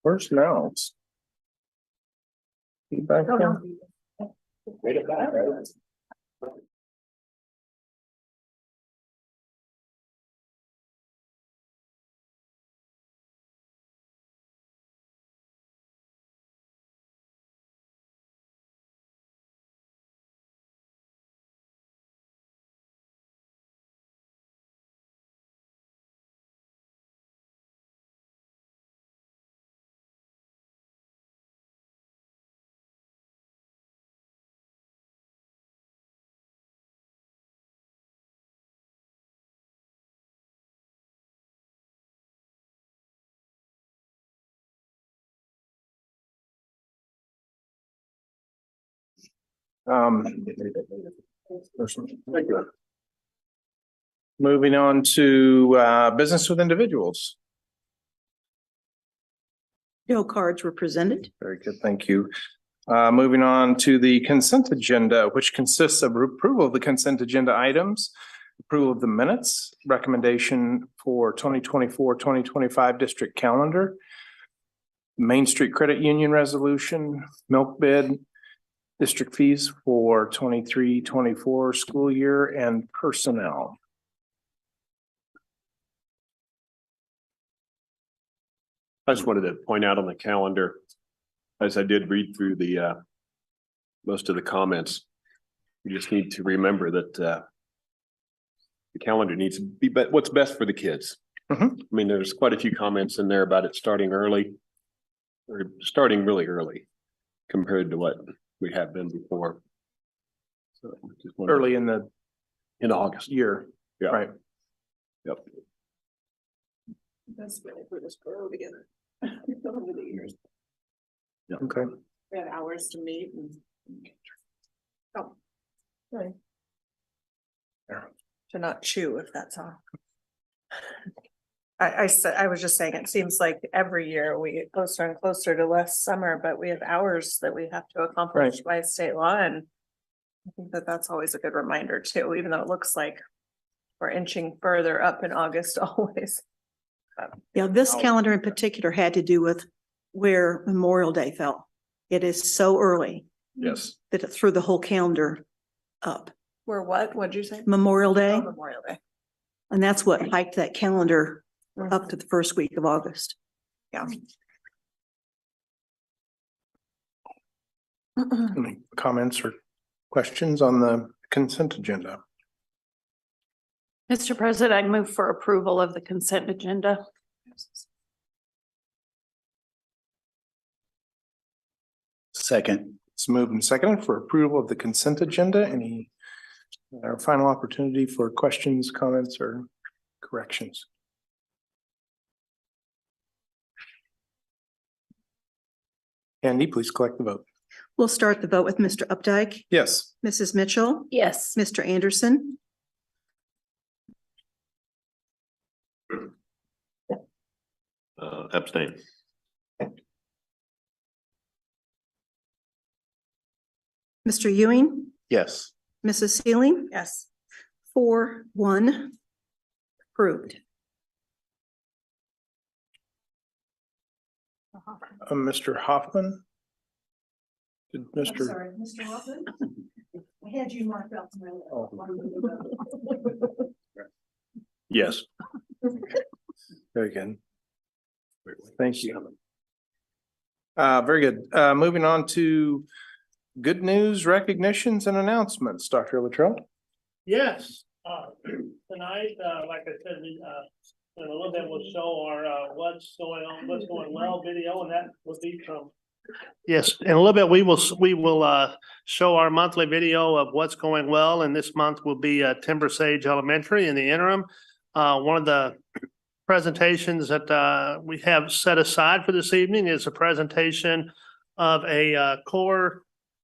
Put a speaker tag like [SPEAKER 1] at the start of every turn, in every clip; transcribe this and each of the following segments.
[SPEAKER 1] Where's Nels? You back
[SPEAKER 2] Oh,
[SPEAKER 1] there?
[SPEAKER 2] no.
[SPEAKER 1] Right at that, right? Moving on to business with individuals.
[SPEAKER 2] No cards were presented.
[SPEAKER 1] Very good, thank you. Moving on to the consent agenda, which consists of approval of the consent agenda items, approval of the minutes, recommendation for 2024-2025 district calendar, Main Street Credit Union resolution, milk bid, district fees for 23-24 school year, and personnel.
[SPEAKER 3] I just wanted to point out on the calendar, as I did read through the most of the comments, you just need to remember that the calendar needs to be what's best for the kids.
[SPEAKER 1] Mhm.
[SPEAKER 3] I mean, there's quite a few comments in there about it starting early or starting really early compared to what we have been before. So just wanted to-
[SPEAKER 1] Early in the
[SPEAKER 3] in August.
[SPEAKER 1] year,
[SPEAKER 3] Yeah.
[SPEAKER 1] right?
[SPEAKER 3] Yep.
[SPEAKER 2] That's really for this grow together. Over the years,
[SPEAKER 1] Okay.
[SPEAKER 2] we had hours to meet and. Oh. Right.
[SPEAKER 1] Yeah.
[SPEAKER 2] To not chew, if that's all. I said, I was just saying, it seems like every year we get closer and closer to last summer, but we have hours that we have to accomplish by state law, and I think that that's always a good reminder too, even though it looks like we're inching further up in August always.
[SPEAKER 4] Yeah, this calendar in particular had to do with where Memorial Day fell. It is so early
[SPEAKER 3] Yes.
[SPEAKER 4] that it threw the whole calendar up.
[SPEAKER 2] Where what? What'd you say?
[SPEAKER 4] Memorial Day,
[SPEAKER 2] Oh, Memorial Day.
[SPEAKER 4] and that's what hiked that calendar up to the first week of August.
[SPEAKER 2] Yeah.
[SPEAKER 1] Any comments or questions on the consent agenda?
[SPEAKER 5] Mr. President, I move for approval of the consent agenda.
[SPEAKER 6] Second.
[SPEAKER 1] It's moved and seconded for approval of the consent agenda. Any final opportunity for questions, comments, or corrections? Andy, please collect the vote.
[SPEAKER 4] We'll start the vote with Mr. Updike,
[SPEAKER 1] Yes.
[SPEAKER 4] Mrs. Mitchell,
[SPEAKER 5] Yes.
[SPEAKER 4] Mr. Anderson,
[SPEAKER 3] Abstain.
[SPEAKER 4] Mr. Ewing,
[SPEAKER 6] Yes.
[SPEAKER 4] Mrs. Sealing,
[SPEAKER 2] Yes.
[SPEAKER 4] 4-1 approved.
[SPEAKER 1] Mr. Hoffman? Did Mr.
[SPEAKER 4] Mr. Hoffman? I had you marked out.
[SPEAKER 1] Oh.
[SPEAKER 3] Yes.
[SPEAKER 1] Very good. Thank you. Very good. Moving on to good news, recognitions, and announcements. Dr. Luttrell?
[SPEAKER 7] Yes, tonight, like I said, in a little bit, we'll show our, what's going on, what's going well video, and that will be from. Yes, in a little bit, we will show our monthly video of what's going well, and this month will be Timber Sage Elementary in the interim. One of the presentations that we have set aside for this evening is a presentation of a core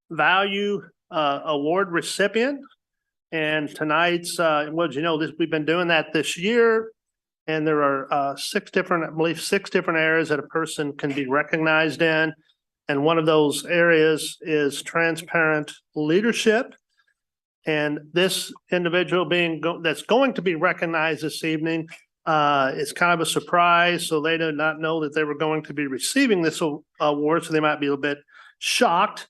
[SPEAKER 7] value award recipient. And tonight's, well, you know, this, we've been doing that this year. And there are 6 different, I believe 6 different areas that a person can be recognized in. And one of those areas is transparent leadership. And this individual that's going to be recognized this evening It's kind of a surprise, so they did not know that they were going to be receiving this award, so they might be a little bit shocked.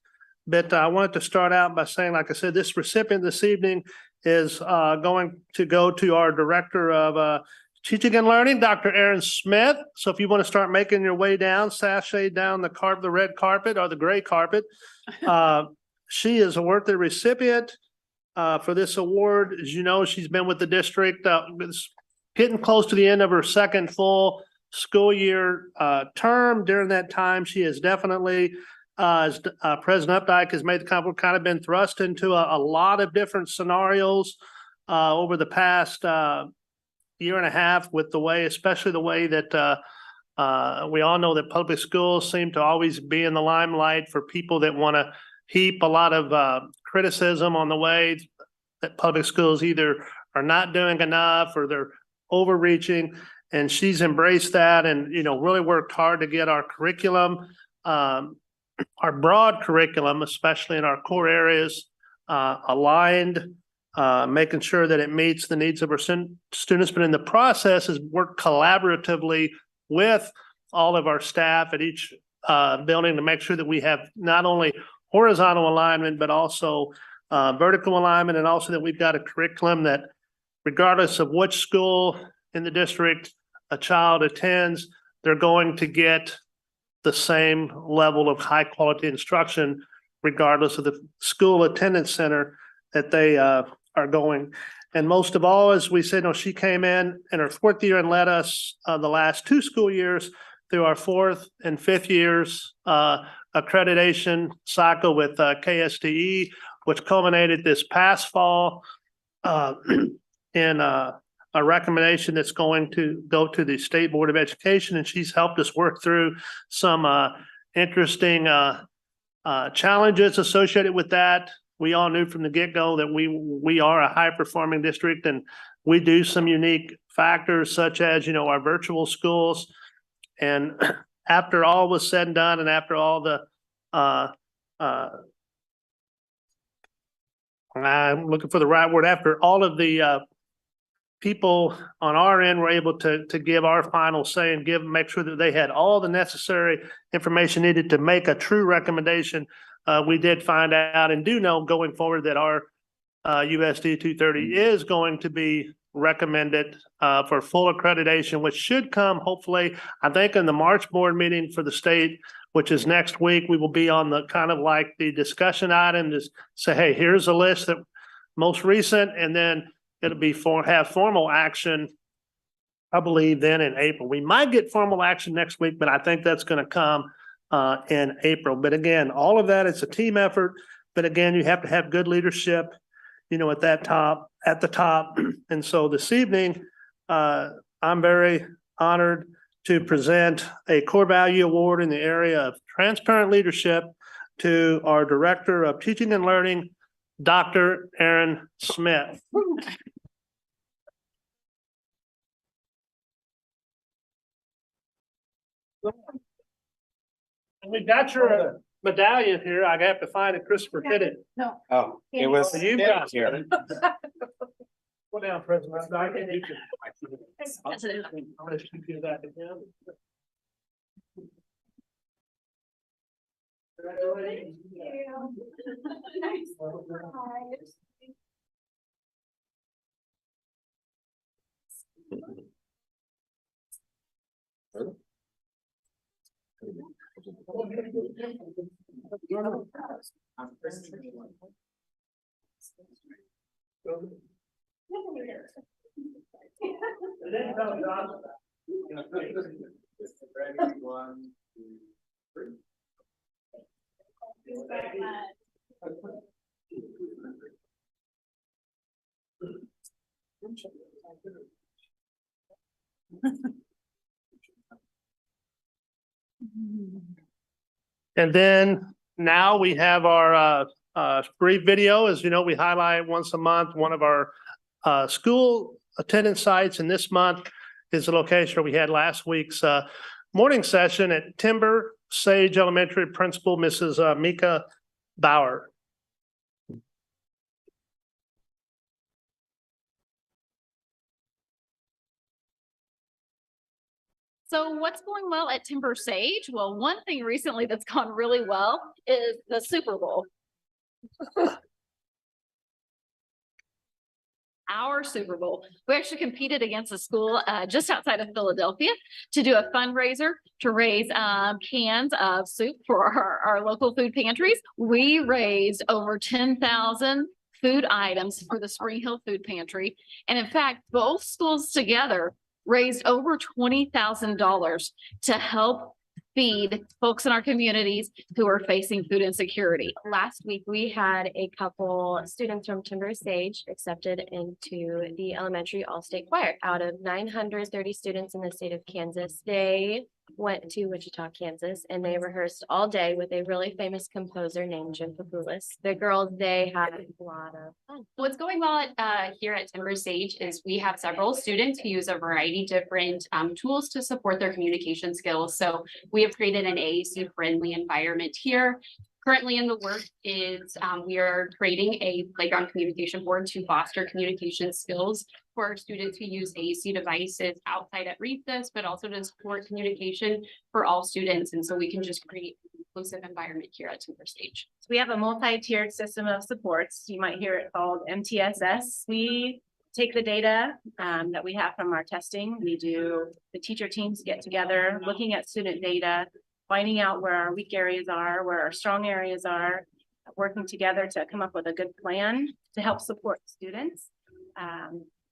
[SPEAKER 7] But I wanted to start out by saying, like I said, this recipient this evening is going to go to our Director of Teaching and Learning, Dr. Erin Smith. So if you want to start making your way down, sashay down the red carpet or the gray carpet. She is a worthy recipient for this award. As you know, she's been with the district, getting close to the end of her second full school year term. During that time, she has definitely, as President Updike has made the comment, kind of been thrust into a lot of different scenarios over the past year and a half, with the way, especially the way that we all know that public schools seem to always be in the limelight for people that want to heap a lot of criticism on the way that public schools either are not doing enough or they're overreaching. And she's embraced that and, you know, really worked hard to get our curriculum, our broad curriculum, especially in our core areas, aligned, making sure that it meets the needs of our students. But in the process has worked collaboratively with all of our staff at each building to make sure that we have not only horizontal alignment, but also vertical alignment, and also that we've got a curriculum that regardless of which school in the district a child attends, they're going to get the same level of high quality instruction, regardless of the school attendance center that they are going. And most of all, as we said, she came in her fourth year and led us the last 2 school years through our 4th and 5th years accreditation cycle with KSTE, which culminated this past fall in a recommendation that's going to go to the State Board of Education. And she's helped us work through some interesting challenges associated with that. We all knew from the get-go that we are a high-performing district, and we do some unique factors such as, you know, our virtual schools. And after all was said and done, and after all the I'm looking for the right word, after all of the people on our end were able to give our final say and make sure that they had all the necessary information needed to make a true recommendation. We did find out and do know going forward that our USD230 is going to be recommended for full accreditation, which should come hopefully, I think, in the March board meeting for the state, which is next week. We will be on the kind of like the discussion item to say, hey, here's a list that most recent, and then it'll be have formal action, I believe, then in April. We might get formal action next week, but I think that's going to come in April. But again, all of that, it's a team effort. But again, you have to have good leadership, you know, at the top. And so this evening, I'm very honored to present a core value award in the area of transparent leadership to our Director of Teaching and Learning, Dr. Erin Smith. We got your medallion here. I have to find it. Christopher hit it.
[SPEAKER 6] Oh, it was.
[SPEAKER 7] You got
[SPEAKER 6] here.
[SPEAKER 7] it. Go down, President. I can do it. I'm gonna do that again. And then now we have our brief video. As you know, we highlight once a month one of our school attendance sites, and this month is the location where we had last week's morning session at Timber Sage Elementary Principal Mrs. Mika Bauer.
[SPEAKER 5] So what's going well at Timber Sage? Well, one thing recently that's gone really well is the Super Bowl. Our Super Bowl. We actually competed against a school just outside of Philadelphia to do a fundraiser to raise cans of soup for our local food pantries. We raised over 10,000 food items for the Spring Hill Food Pantry. And in fact, both schools together raised over $20,000 to help feed folks in our communities who are facing food insecurity.
[SPEAKER 8] Last week, we had a couple students from Timber Sage accepted into the elementary all-state choir. Out of 930 students in the state of Kansas, they went to Wichita, Kansas, and they rehearsed all day with a really famous composer named Jim Papoulis. The girls, they had a lot of fun.
[SPEAKER 9] What's going well here at Timber Sage is we have several students who use a variety of different tools to support their communication skills. So we have created an AAC-friendly environment here. Currently in the work is we are creating a playground communication board to foster communication skills for our students who use AAC devices outside at recess, but also to support communication for all students. And so we can just create an inclusive environment here at Timber Sage.
[SPEAKER 8] So we have a multi-tiered system of supports. You might hear it called MTSS. We take the data that we have from our testing. The teacher teams get together, looking at student data, finding out where our weak areas are, where our strong areas are, working together to come up with a good plan to help support students.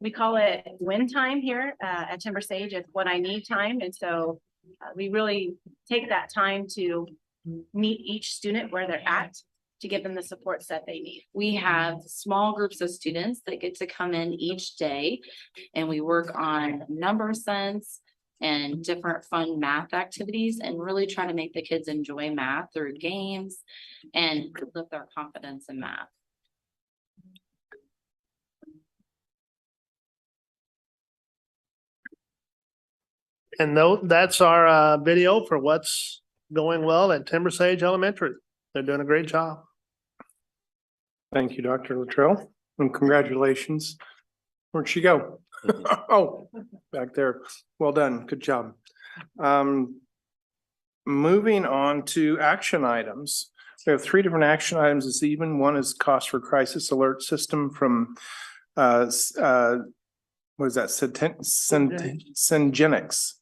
[SPEAKER 8] We call it win time here at Timber Sage. It's what I need time. And so we really take that time to meet each student where they're at to give them the supports that they need.
[SPEAKER 9] We have small groups of students that get to come in each day and we work on number sense and different fun math activities and really try to make the kids enjoy math through games and lift their confidence in math.
[SPEAKER 7] And that's our video for what's going well at Timber Sage Elementary. They're doing a great job.
[SPEAKER 1] Thank you, Dr. Luttrell, and congratulations. Where'd she go? Oh, back there. Well done. Good job. Moving on to action items. We have 3 different action items this evening. One is cost for crisis alert system from what is that?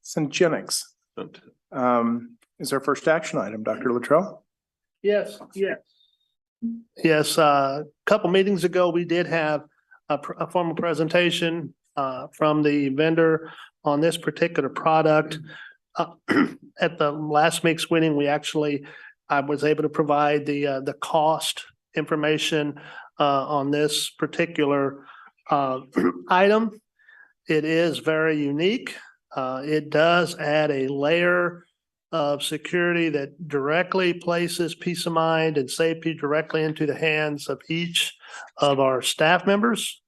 [SPEAKER 1] Syngenics. Is our first action item, Dr. Luttrell?
[SPEAKER 7] Yes. Yes, a couple meetings ago, we did have a formal presentation from the vendor on this particular product. At the last week's meeting, I was able to provide the cost information on this particular item. It is very unique. It does add a layer of security that directly places peace of mind and safety directly into the hands of each of our staff members,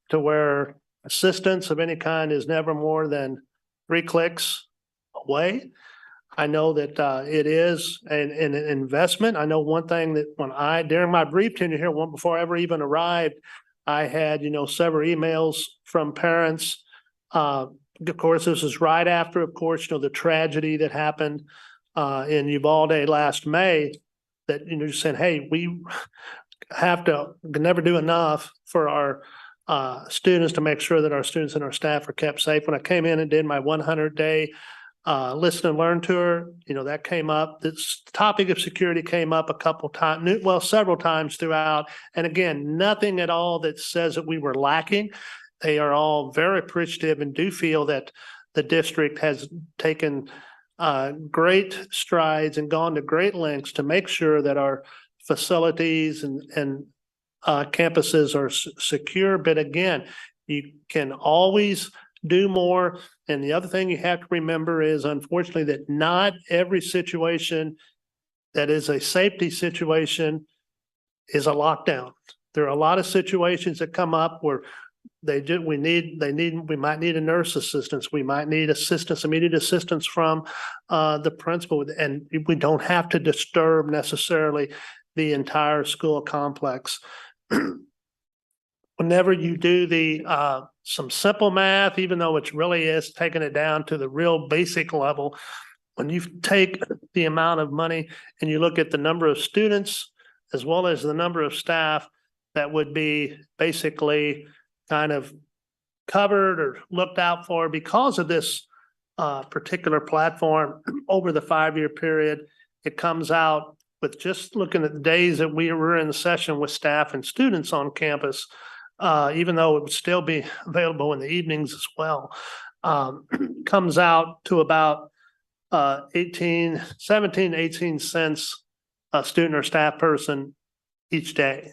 [SPEAKER 7] to where assistance of any kind is never more than 3 clicks away. I know that it is an investment. I know one thing that during my brief tenure here, before I ever even arrived, I had, several emails from parents. Of course, this is right after, the tragedy that happened in Uvalde last May, that, saying, hey, we have to never do enough for our students to make sure that our students and our staff are kept safe. When I came in and did my 100-day listen and learn tour, that came up. This topic of security came up a couple times, several times throughout. And again, nothing at all that says that we were lacking. They are all very appreciative and do feel that the district has taken great strides and gone to great lengths to make sure that our facilities and campuses are secure. But again, you can always do more. And the other thing you have to remember is, unfortunately, that not every situation that is a safety situation is a lockdown. There are a lot of situations that come up where we might need a nurse assistance. We might need immediate assistance from the principal, and we don't have to disturb necessarily the entire school complex. whenever you do the, some simple math, even though it really is taking it down to the real basic level, when you take the amount of money and you look at the number of students as well as the number of staff that would be basically kind of covered or looked out for because of this particular platform over the 5-year period, it comes out with just looking at the days that we were in session with staff and students on campus, even though it would still be available in the evenings as well, comes out to about 17, 18 cents a student or staff person each day.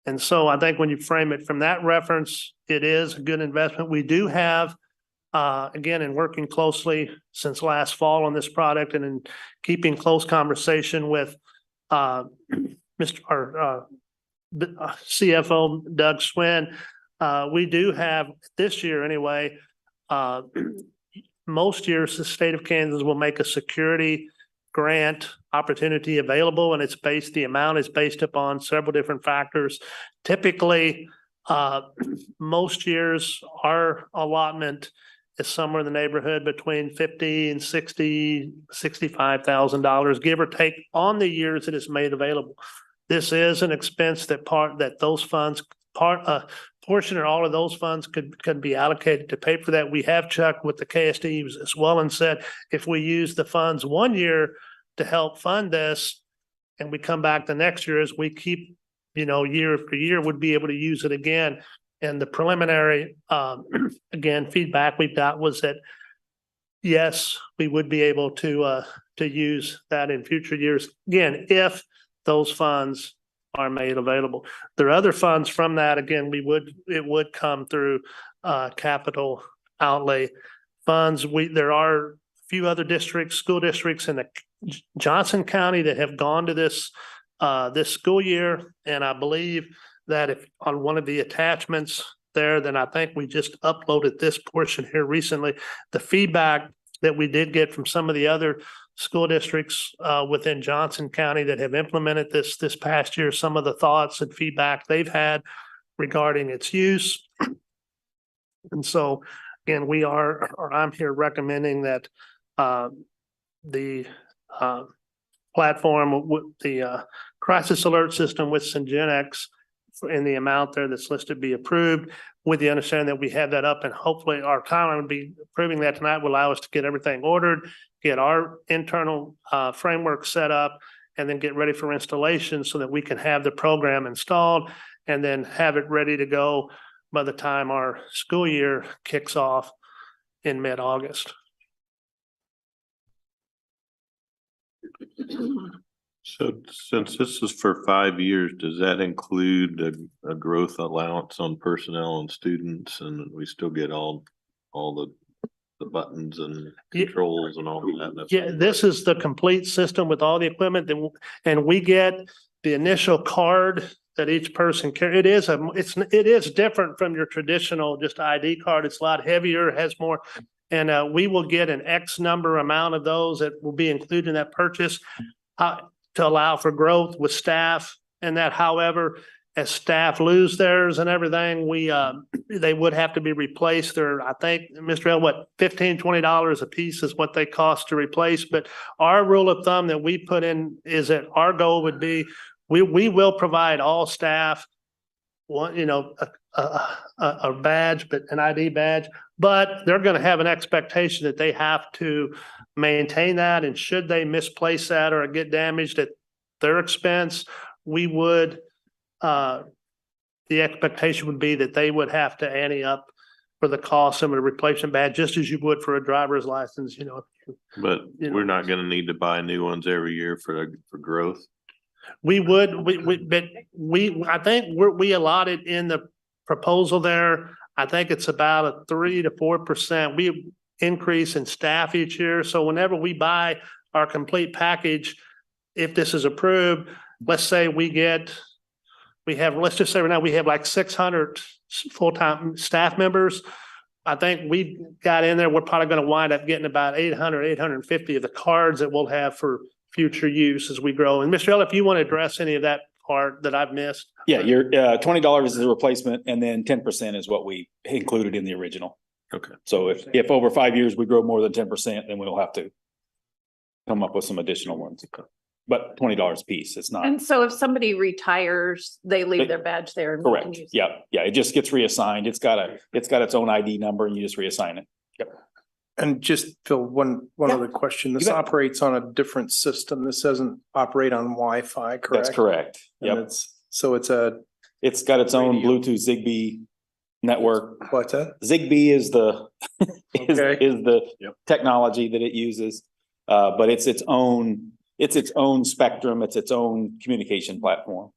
[SPEAKER 7] And so I think when you frame it from that reference, it is a good investment. We do have, again, in working closely since last fall on this product and in keeping close conversation with CFO Doug Swin, we do have this year anyway, most years the state of Kansas will make a security grant opportunity available, and the amount is based upon several different factors. Typically, most years our allotment is somewhere in the neighborhood between $50,000 and $65,000, give or take, on the years it is made available. This is an expense that those funds portion or all of those funds could be allocated to pay for that. We have checked with the KSD as well and said, if we use the funds 1 year to help fund this and we come back the next year, as we keep, year after year, would be able to use it again. And the preliminary, again, feedback we've got was that, yes, we would be able to use that in future years, again, if those funds are made available. There are other funds from that. Again, it would come through capital outlay funds. There are a few other school districts in the Johnson County that have gone to this school year, and I believe that if on one of the attachments there, then I think we just uploaded this portion here recently. The feedback that we did get from some of the other school districts within Johnson County that have implemented this past year, some of the thoughts and feedback they've had regarding its use. And so, again, I'm here recommending that the platform with the crisis alert system with Syngenex in the amount there that's listed be approved, with the understanding that we have that up, and hopefully our timeline would be approving that tonight will allow us to get everything ordered, get our internal framework set up, and then get ready for installation so that we can have the program installed and then have it ready to go by the time our school year kicks off in mid-August.
[SPEAKER 10] So since this is for 5 years, does that include a growth allowance on personnel and students, and we still get all the buttons and controls and all of that?
[SPEAKER 7] Yeah, this is the complete system with all the equipment, and we get the initial card that each person carries. It is different from your traditional just ID card. It's a lot heavier, has more, and we will get an X number amount of those that will be included in that purchase to allow for growth with staff. And that, however, as staff lose theirs and everything, they would have to be replaced. They're, I think, Mr. L, what, $15, $20 a piece is what they cost to replace. But our rule of thumb that we put in is that our goal would be, we will provide all staff one, a badge, but an ID badge, but they're going to have an expectation that they have to maintain that. And should they misplace that or get damaged at their expense, we would, the expectation would be that they would have to ante up for the cost of a replacement badge, just as you would for a driver's license,
[SPEAKER 10] But we're not going to need to buy new ones every year for growth.
[SPEAKER 7] We would, I think we allotted in the proposal there, I think it's about a 3 to 4% we increase in staff each year. So whenever we buy our complete package, if this is approved, let's say let's just say right now we have like 600 full-time staff members. I think we got in there, we're probably going to wind up getting about 850 of the cards that we'll have for future use as we grow. And Mr. L, if you want to address any of that part that I've missed?
[SPEAKER 6] Yeah, you're, $20 is the replacement and then 10% is what we included in the original.
[SPEAKER 3] Okay.
[SPEAKER 6] So if over 5 years we grow more than 10%, then we'll have to come up with some additional ones. But $20 a piece, it's not.
[SPEAKER 2] And so if somebody retires, they leave their badge there. and we can
[SPEAKER 6] Correct.
[SPEAKER 2] use it.
[SPEAKER 6] Yeah, it just gets reassigned. It's got its own ID number and you just reassign it. Yep.
[SPEAKER 1] And just Phil, one
[SPEAKER 6] Yeah.
[SPEAKER 1] other question. This
[SPEAKER 6] bet.
[SPEAKER 1] operates on a different system. This doesn't operate on Wi-Fi, correct?
[SPEAKER 6] That's correct.
[SPEAKER 1] And
[SPEAKER 6] Yep.
[SPEAKER 1] It's
[SPEAKER 6] It's got its own
[SPEAKER 1] Radio.
[SPEAKER 6] Bluetooth Zigbee network.
[SPEAKER 1] what's that?
[SPEAKER 6] Zigbee is the
[SPEAKER 1] Okay.
[SPEAKER 6] is the
[SPEAKER 3] Yep.
[SPEAKER 6] technology that it uses. But it's its own spectrum. It's its own communication platform.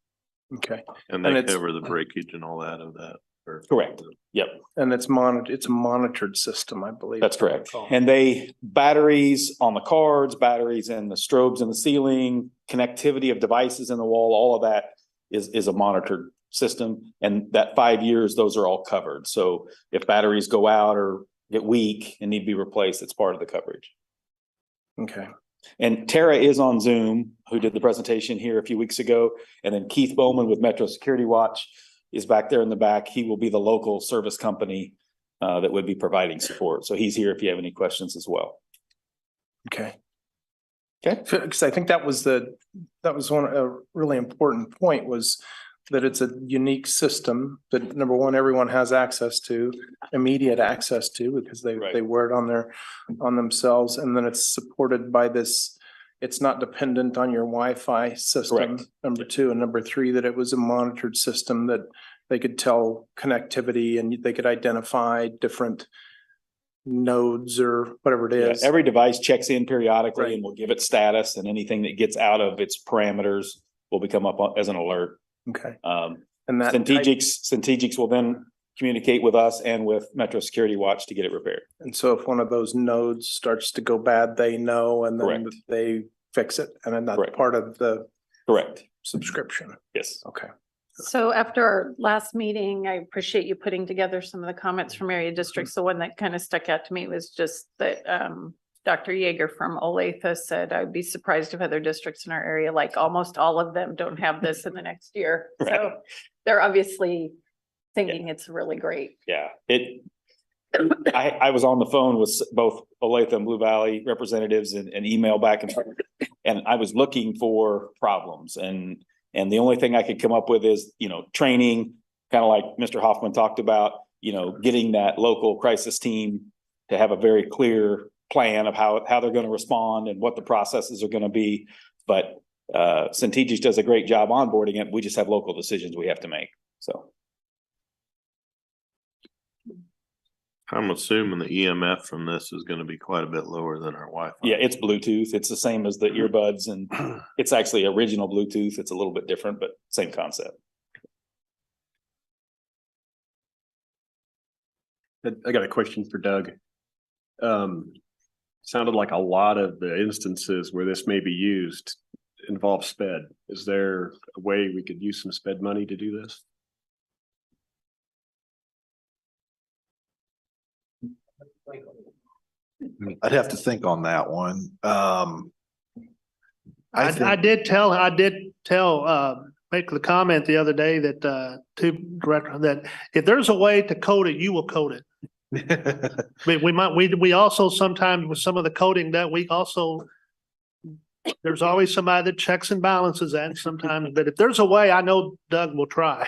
[SPEAKER 1] Okay.
[SPEAKER 10] And
[SPEAKER 1] And
[SPEAKER 10] they
[SPEAKER 1] it's-
[SPEAKER 10] cover the breakage and all that of that. or-
[SPEAKER 6] Correct. Yep.
[SPEAKER 1] And it's a monitored system, I believe.
[SPEAKER 6] That's correct. And batteries on the cards, batteries in the strobes in the ceiling, connectivity of devices in the wall, all of that is a monitored system. And that 5 years, those are all covered. So if batteries go out or get weak and need to be replaced, it's part of the coverage.
[SPEAKER 1] Okay.
[SPEAKER 6] And Tara is on Zoom, who did the presentation here a few weeks ago. And then Keith Bowman with Metro Security Watch is back there in the back. He will be the local service company that would be providing support. So he's here if you have any questions as well.
[SPEAKER 1] Okay.
[SPEAKER 6] Okay.
[SPEAKER 1] Because I think that was a really important point was that it's a unique system that number one, everyone has access to, immediate access to, because they
[SPEAKER 6] Right.
[SPEAKER 1] wear it on themselves. And then it's supported by this, it's not dependent on your Wi-Fi system.
[SPEAKER 6] Correct.
[SPEAKER 1] Number two, and number three, that it was a monitored system that they could tell connectivity and they could identify different nodes or whatever it
[SPEAKER 6] Yeah,
[SPEAKER 1] is.
[SPEAKER 6] every device checks in periodically
[SPEAKER 1] Right.
[SPEAKER 6] and will give it status, and anything that gets out of its parameters will become up as an alert.
[SPEAKER 1] Okay. And that.
[SPEAKER 6] Centegix will then communicate with us and with Metro Security Watch to get it repaired.
[SPEAKER 1] And so if one of those nodes starts to go bad, they know and then
[SPEAKER 6] Correct.
[SPEAKER 1] they fix it. And then that's
[SPEAKER 6] Correct.
[SPEAKER 1] part of the
[SPEAKER 6] Correct.
[SPEAKER 1] subscription.
[SPEAKER 6] Yes.
[SPEAKER 1] Okay.
[SPEAKER 2] So after our last meeting, I appreciate you putting together some of the comments from area districts. The one that kind of stuck out to me was just that Dr. Yeager from Olathe said, I'd be surprised if other districts in our area, like almost all of them, don't have this in the next year.
[SPEAKER 6] Right.
[SPEAKER 2] So they're obviously thinking it's really great.
[SPEAKER 6] Yeah, I was on the phone with both Olathe and Blue Valley representatives and email back and forth. And I was looking for problems and the only thing I could come up with is, training, kind of like Mr. Hoffman talked about, getting that local crisis team to have a very clear plan of how they're going to respond and what the processes are going to be. But Centegix does a great job onboarding it. We just have local decisions we have to make. So.
[SPEAKER 10] I'm assuming the EMF from this is gonna be quite a bit lower than our Wi-Fi.
[SPEAKER 6] Yeah, it's Bluetooth. It's the same as the earbuds and it's actually original Bluetooth. It's a little bit different, but same concept.
[SPEAKER 3] I got a question for Doug. Sounded like a lot of the instances where this may be used involve sped. Is there a way we could use some sped money to do this?
[SPEAKER 11] I'd have to think on that one.
[SPEAKER 7] I did tell, make the comment the other day that, to director, that if there's a way to code it, you will code it. We also sometimes with some of the coding that we also, there's always somebody that checks and balances that sometimes, but if there's a way, I know Doug will try.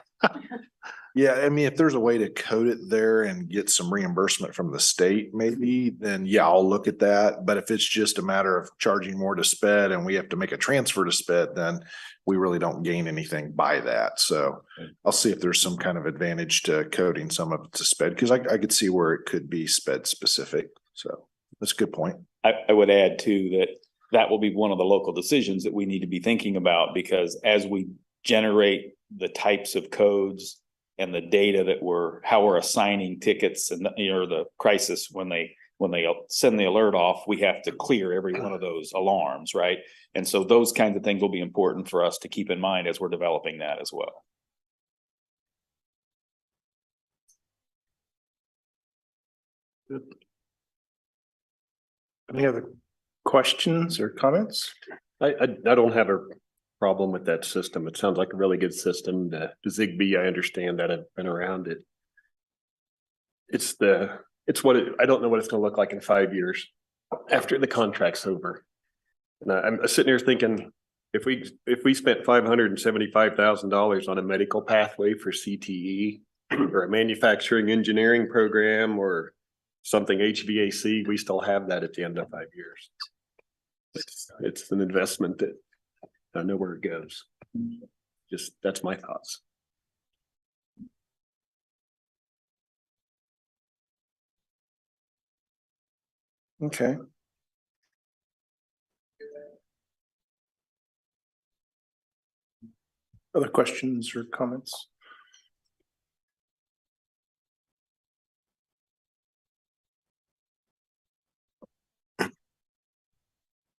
[SPEAKER 11] Yeah, I mean, if there's a way to code it there and get some reimbursement from the state, maybe, then yeah, I'll look at that. But if it's just a matter of charging more to sped and we have to make a transfer to sped, then we really don't gain anything by that. So I'll see if there's some kind of advantage to coding some of it to sped, because I could see where it could be sped specific. So that's a good point.
[SPEAKER 6] I would add too that will be one of the local decisions that we need to be thinking about, because as we generate the types of codes and the data that how we're assigning tickets and the crisis when they send the alert off, we have to clear every one of those alarms, right? And so those kinds of things will be important for us to keep in mind as we're developing that as well.
[SPEAKER 1] Any other questions or comments?
[SPEAKER 3] I don't have a problem with that system. It sounds like a really good system. The Zigbee, I understand that. I've been around it. I don't know what it's gonna look like in 5 years after the contract's over. And I'm sitting here thinking, if we spent $575,000 on a medical pathway for CTE or a manufacturing engineering program or something HVAC, we still have that at the end of 5 years. It's an investment that I know where it goes. Just, that's my thoughts.
[SPEAKER 1] Okay. Other questions or comments?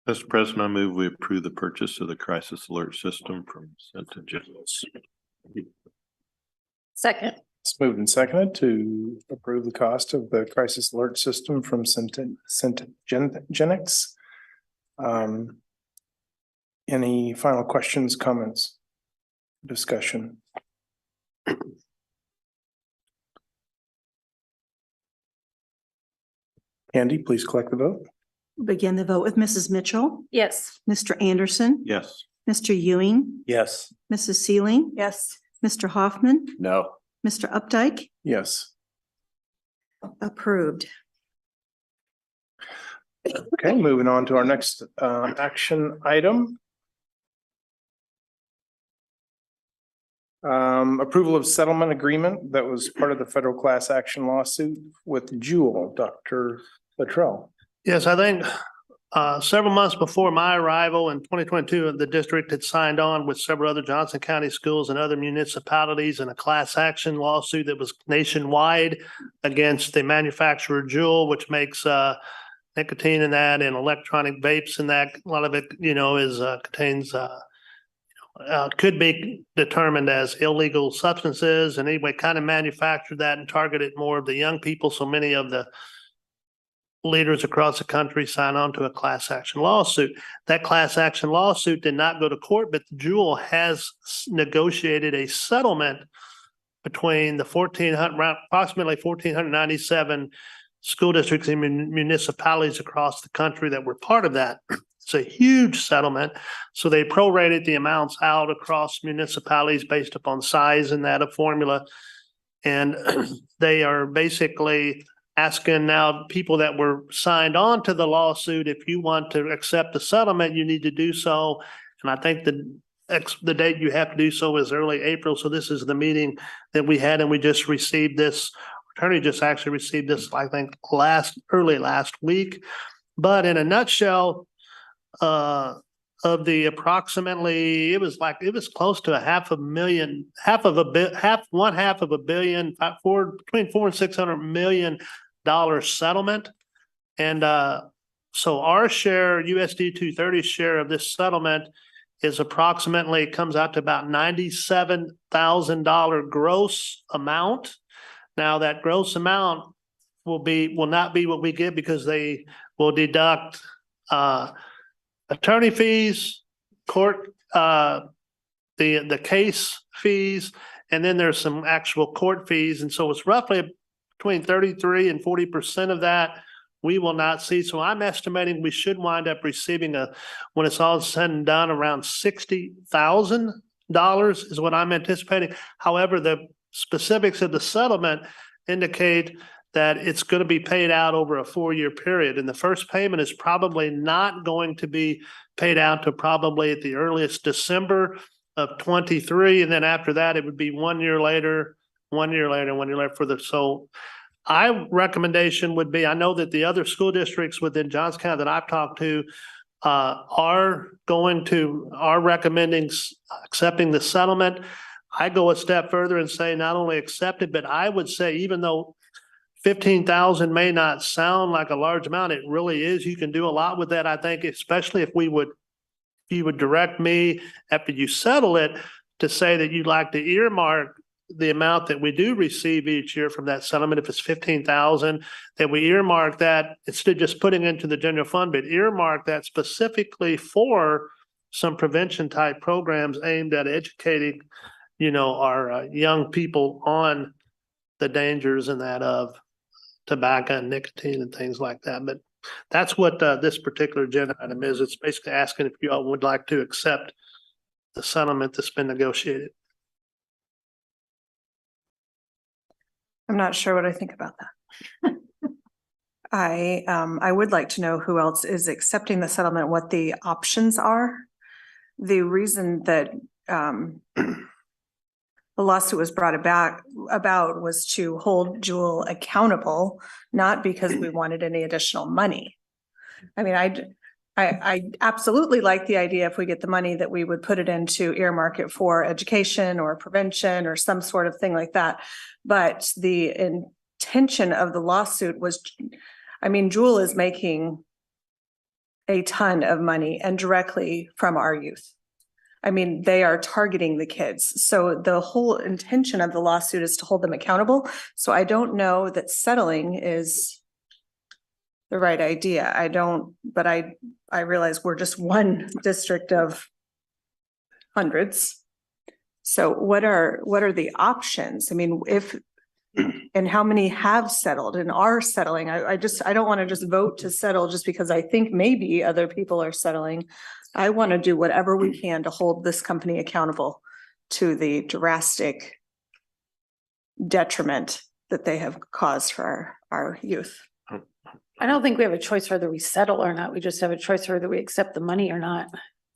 [SPEAKER 10] Mr. President, I move we approve the purchase of the crisis alert system from Centigenics.
[SPEAKER 2] Second.
[SPEAKER 1] It's moved and seconded to approve the cost of the crisis alert system from Centigenics. Any final questions, comments, discussion? Andy, please collect the vote.
[SPEAKER 4] Begin the vote with Mrs. Mitchell,
[SPEAKER 2] Yes.
[SPEAKER 4] Mr. Anderson,
[SPEAKER 10] Yes.
[SPEAKER 4] Mr. Ewing,
[SPEAKER 6] Yes.
[SPEAKER 4] Mrs. Sealing,
[SPEAKER 2] Yes.
[SPEAKER 4] Mr. Hoffman,
[SPEAKER 3] No.
[SPEAKER 4] Mr. Updike,
[SPEAKER 1] Yes.
[SPEAKER 4] approved.
[SPEAKER 1] Okay, moving on to our next action item. Approval of settlement agreement that was part of the federal class action lawsuit with Jewel, Dr. Luttrell.
[SPEAKER 7] Yes, I think several months before my arrival in 2022, the district had signed on with several other Johnson County schools and other municipalities in a class action lawsuit that was nationwide against the manufacturer Jewel, which makes nicotine in that and electronic vapes in that. A lot of it, is contains could be determined as illegal substances, and anyway, kind of manufactured that and targeted more of the young people. So many of the leaders across the country sign on to a class action lawsuit. That class action lawsuit did not go to court, but Jewel has negotiated a settlement between the approximately 1,497 school districts and municipalities across the country that were part of that. It's a huge settlement. So they prorated the amounts out across municipalities based upon size and that a formula. And they are basically asking now people that were signed on to the lawsuit, if you want to accept the settlement, you need to do so. And I think the date you have to do so is early April. So this is the meeting that we had, and we just received this. Attorney just actually received this, I think, early last week. But in a nutshell, of the approximately, it was close to between $400 and $600 million settlement. And so our share, USD230 share of this settlement is comes out to about $97,000 gross amount. Now that gross amount will not be what we get, because they will deduct attorney fees, court, the case fees, and then there's some actual court fees. And so it's roughly between 33 and 40% of that we will not see. So I'm estimating we should wind up receiving when it's all said and done, around $60,000 is what I'm anticipating. However, the specifics of the settlement indicate that it's going to be paid out over a 4-year period. And the first payment is probably not going to be paid out to probably at the earliest December of 23. And then after that, it would be 1 year later, 1 year later, 1 year later for the, so my recommendation would be, I know that the other school districts within Johnson County that I've talked to are recommending accepting the settlement. I go a step further and say not only accept it, but I would say, even though 15,000 may not sound like a large amount, it really is. You can do a lot with that. I think, especially if you would direct me after you settle it to say that you'd like to earmark the amount that we do receive each year from that settlement. If it's 15,000, that we earmark that instead of just putting into the general fund, but earmark that specifically for some prevention type programs aimed at educating, our young people on the dangers and that of tobacco and nicotine and things like that. But that's what this particular agenda item is. It's basically asking if you all would like to accept the settlement that's been negotiated.
[SPEAKER 2] I'm not sure what I think about that. I would like to know who else is accepting the settlement, what the options are. The reason that the lawsuit was brought about was to hold Jewel accountable, not because we wanted any additional money. I mean, I absolutely like the idea if we get the money that we would put it into earmark it for education or prevention or some sort of thing like that. But the intention of the lawsuit was, I mean, Jewel is making a ton of money and directly from our youth. I mean, they are targeting the kids. So the whole intention of the lawsuit is to hold them accountable. So I don't know that settling is the right idea. But I realize we're just one district of hundreds. So what are the options? I mean, and how many have settled and are settling? I don't want to just vote to settle just because I think maybe other people are settling. I want to do whatever we can to hold this company accountable to the drastic detriment that they have caused for our youth.
[SPEAKER 12] I don't think we have a choice whether we settle or not. We just have a choice whether we accept the money or not.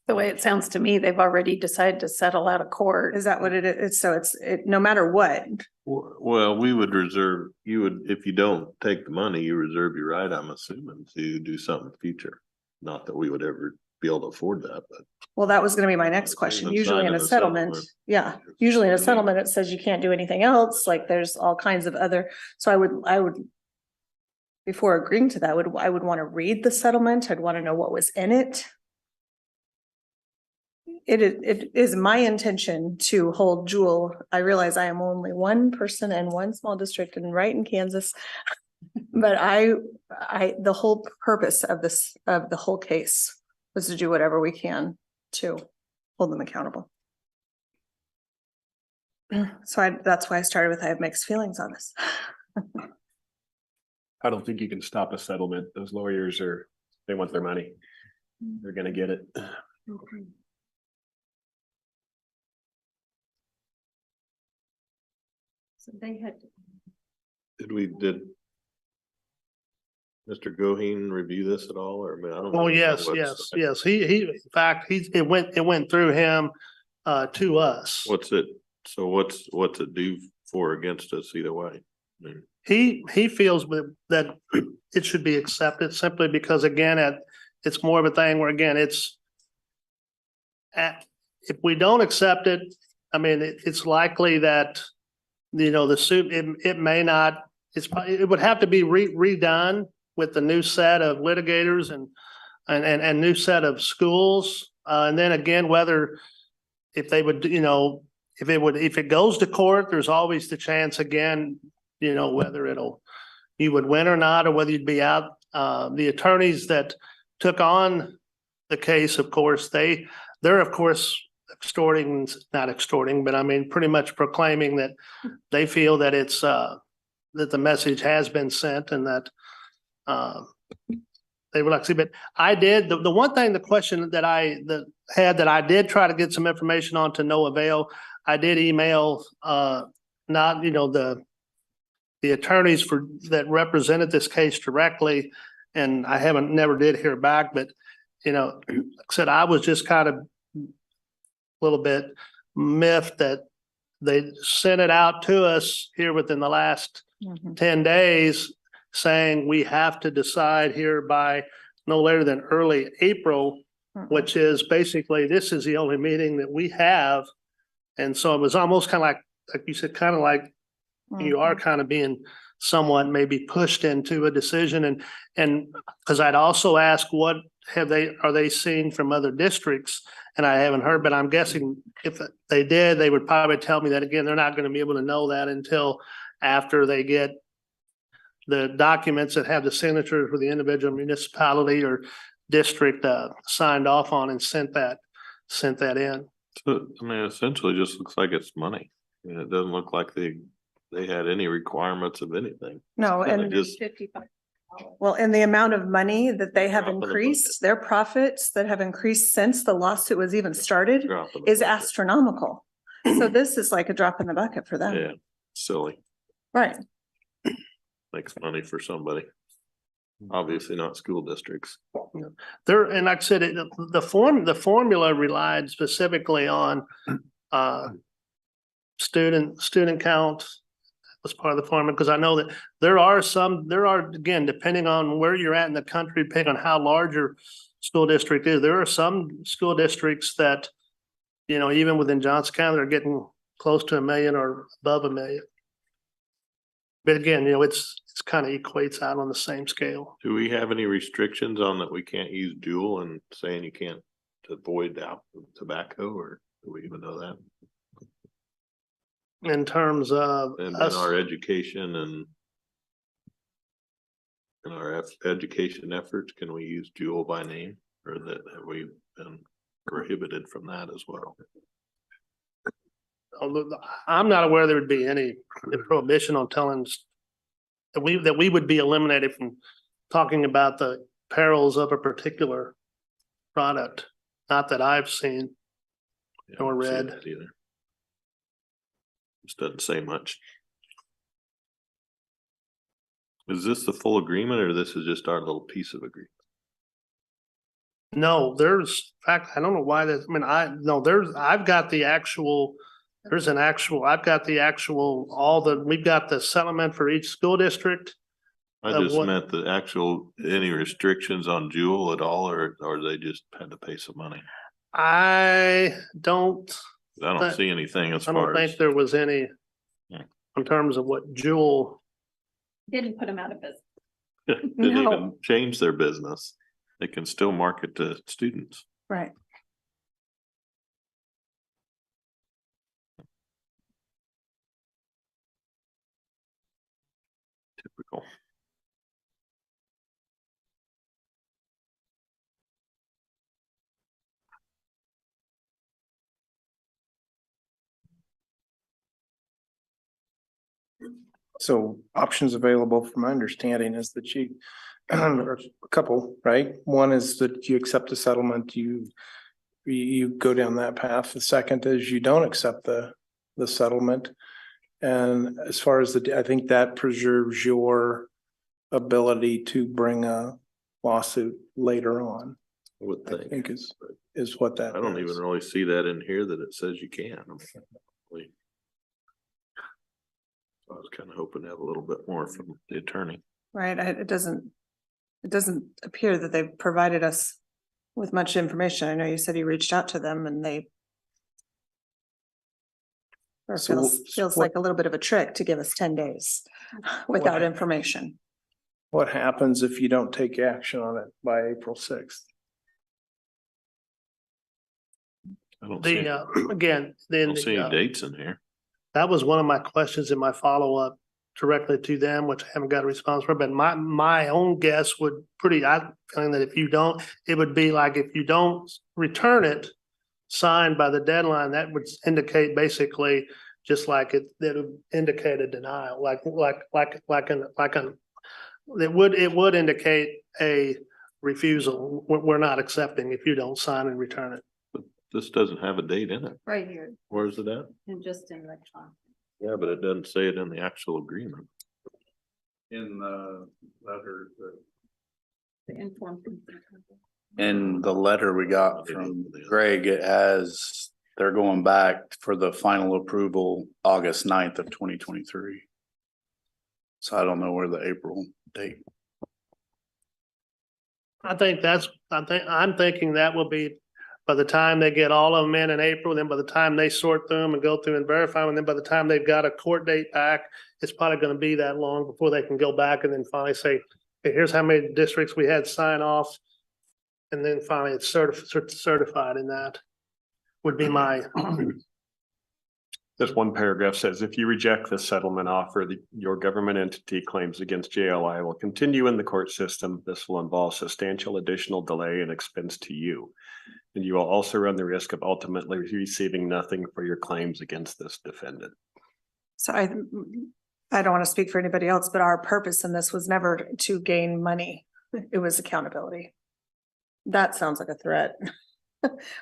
[SPEAKER 12] The way it sounds to me, they've already decided to settle out of court.
[SPEAKER 2] Is that what it is? So no matter what.
[SPEAKER 10] Well, we would reserve, if you don't take the money, you reserve your right, I'm assuming, to do something in the future. Not that we would ever be able to afford that, but.
[SPEAKER 2] Well, that was going to be my next question. Usually in a settlement, usually in a settlement, it says you can't do anything else. Like there's all kinds of other, so I would, before agreeing to that, I would want to read the settlement. I'd want to know what was in it. It is my intention to hold Jewel. I realize I am only one person in one small district and right in Kansas. But the whole purpose of the whole case was to do whatever we can to hold them accountable. So that's why I started with, I have mixed feelings on this.
[SPEAKER 3] I don't think you can stop a settlement. Those lawyers they want their money. They're gonna get it.
[SPEAKER 2] Okay. So they had.
[SPEAKER 10] Did Mr. Goheen review this at all, or I mean, I don't know.
[SPEAKER 7] Oh, yes. He, in fact, it went through him, to us.
[SPEAKER 10] What's it do for or against us either way? I mean,
[SPEAKER 7] He feels that it should be accepted simply because again, it's more of a thing where again, if we don't accept it, I mean, it's likely that, the suit, it may not, it would have to be redone with the new set of litigators and new set of schools. And then again, whether if they would, if it goes to court, there's always the chance again, whether you would win or not, or whether you'd be out. The attorneys that took on the case, of course, they're of course not extorting, but I mean, pretty much proclaiming that they feel that it's, that the message has been sent and that, they would like to see, but I did, the one thing, the question that I did try to get some information on to no avail. I did email, the attorneys that represented this case directly, and I never did hear back, but, like I said, I was just kind of a little bit miffed that they sent it out to us here within the last 10 days saying we have to decide here by no later than early April, which is basically, this is the only meeting that we have. And so it was almost kind of like you said, kind of like you are kind of being somewhat maybe pushed into a decision. And because I'd also asked what are they seeing from other districts? And I haven't heard, but I'm guessing if they did, they would probably tell me that again, they're not going to be able to know that until after they get the documents that have the signatures for the individual municipality or district signed off on and sent that sent that in.
[SPEAKER 10] So, I mean, essentially it just looks like it's money. I mean, it doesn't look like they had any requirements of anything.
[SPEAKER 2] No,
[SPEAKER 10] Kinda
[SPEAKER 2] and
[SPEAKER 10] just
[SPEAKER 2] well, and the amount of money that they have
[SPEAKER 10] Drop in the
[SPEAKER 2] increased, their profits that have increased since the lawsuit was even started
[SPEAKER 10] drop in the
[SPEAKER 2] is
[SPEAKER 10] bucket.
[SPEAKER 2] astronomical. So this is like a drop in the bucket for
[SPEAKER 10] Yeah,
[SPEAKER 2] them.
[SPEAKER 10] silly.
[SPEAKER 2] Right.
[SPEAKER 10] Makes money for somebody. Obviously not school districts.
[SPEAKER 7] There, and like I said, the formula relied specifically on student count as part of the formula, because I know that there are, again, depending on where you're at in the country, depending on how large your school district is, there are some school districts that, you know, even within Johnson County, they're getting close to 1 million or above 1 million. But again, you know, it's kind of equates out on the same scale.
[SPEAKER 10] Do we have any restrictions on that we can't use Juul and saying you can't avoid tobacco, or do we even know that?
[SPEAKER 7] In terms of
[SPEAKER 10] And in
[SPEAKER 7] us,
[SPEAKER 10] our education and in our education efforts, can we use Juul by name, or that have we been prohibited from that as well?
[SPEAKER 7] I'm not aware there would be any prohibition on telling that we would be eliminated from talking about the perils of a particular product. Not that I've seen
[SPEAKER 10] Yeah,
[SPEAKER 7] or
[SPEAKER 10] I don't see
[SPEAKER 7] read.
[SPEAKER 10] that either. Just doesn't say much. Is this the full agreement, or this is just our little piece of agreement?
[SPEAKER 7] No, there's, in fact, I don't know why that, I mean, I've got the actual, I've got the actual, we've got the settlement for each school district.
[SPEAKER 10] I just meant the actual, any restrictions on Juul at all, or they just had to pay some money?
[SPEAKER 7] I don't
[SPEAKER 10] see anything as
[SPEAKER 7] I don't
[SPEAKER 10] far as.
[SPEAKER 7] think there was any
[SPEAKER 10] Yeah.
[SPEAKER 7] in terms of what Juul.
[SPEAKER 5] Didn't put them out of business.
[SPEAKER 10] Didn't
[SPEAKER 2] No.
[SPEAKER 10] even change their business. They can still market to students.
[SPEAKER 2] Right.
[SPEAKER 10] Typical.
[SPEAKER 1] So options available from my understanding is that or a couple, right? One is that you accept a settlement, you go down that path. The second is you don't accept the settlement. And as far as I think that preserves your ability to bring a lawsuit later on,
[SPEAKER 10] I would
[SPEAKER 1] I
[SPEAKER 10] think.
[SPEAKER 1] think is what that
[SPEAKER 10] I don't
[SPEAKER 1] is.
[SPEAKER 10] even really see that in here that it says you can. I was kind of hoping to have a little bit more from the attorney.
[SPEAKER 2] Right. It doesn't appear that they've provided us with much information. I know you said you reached out to them and they or
[SPEAKER 1] So
[SPEAKER 2] feels
[SPEAKER 1] what-
[SPEAKER 2] like a little bit of a trick to give us 10 days without information.
[SPEAKER 1] What happens if you don't take action on it by April 6th?
[SPEAKER 10] I don't see,
[SPEAKER 7] Again,
[SPEAKER 10] I don't see any dates in here.
[SPEAKER 7] that was one of my questions in my follow-up directly to them, which I haven't got a response for, but my own guess would I'm feeling that if you don't, it would be like if you don't return it signed by the deadline, that would indicate basically just like it would indicate a denial, it would indicate a refusal. We're not accepting if you don't sign and return it.
[SPEAKER 10] This doesn't have a date in it.
[SPEAKER 5] Right here,
[SPEAKER 10] Where's it at?
[SPEAKER 5] and just in electronic.
[SPEAKER 10] Yeah, but it doesn't say it in the actual agreement.
[SPEAKER 13] In the letter,
[SPEAKER 5] The informed.
[SPEAKER 13] in the letter we got from Greg, it has, they're going back for the final approval August 9th of 2023. So I don't know where the April date.
[SPEAKER 7] I'm thinking that will be by the time they get all of them in April, then by the time they sort through them and go through and verify them, and then by the time they've got a court date back, it's probably gonna be that long before they can go back and then finally say, hey, here's how many districts we had sign off. And then finally it's certified in that would be my.
[SPEAKER 3] This one paragraph says, if you reject this settlement offer, your government entity claims against JLI will continue in the court system. This will involve substantial additional delay and expense to you. And you will also run the risk of ultimately receiving nothing for your claims against this defendant.
[SPEAKER 2] So I don't want to speak for anybody else, but our purpose in this was never to gain money. It was accountability. That sounds like a threat.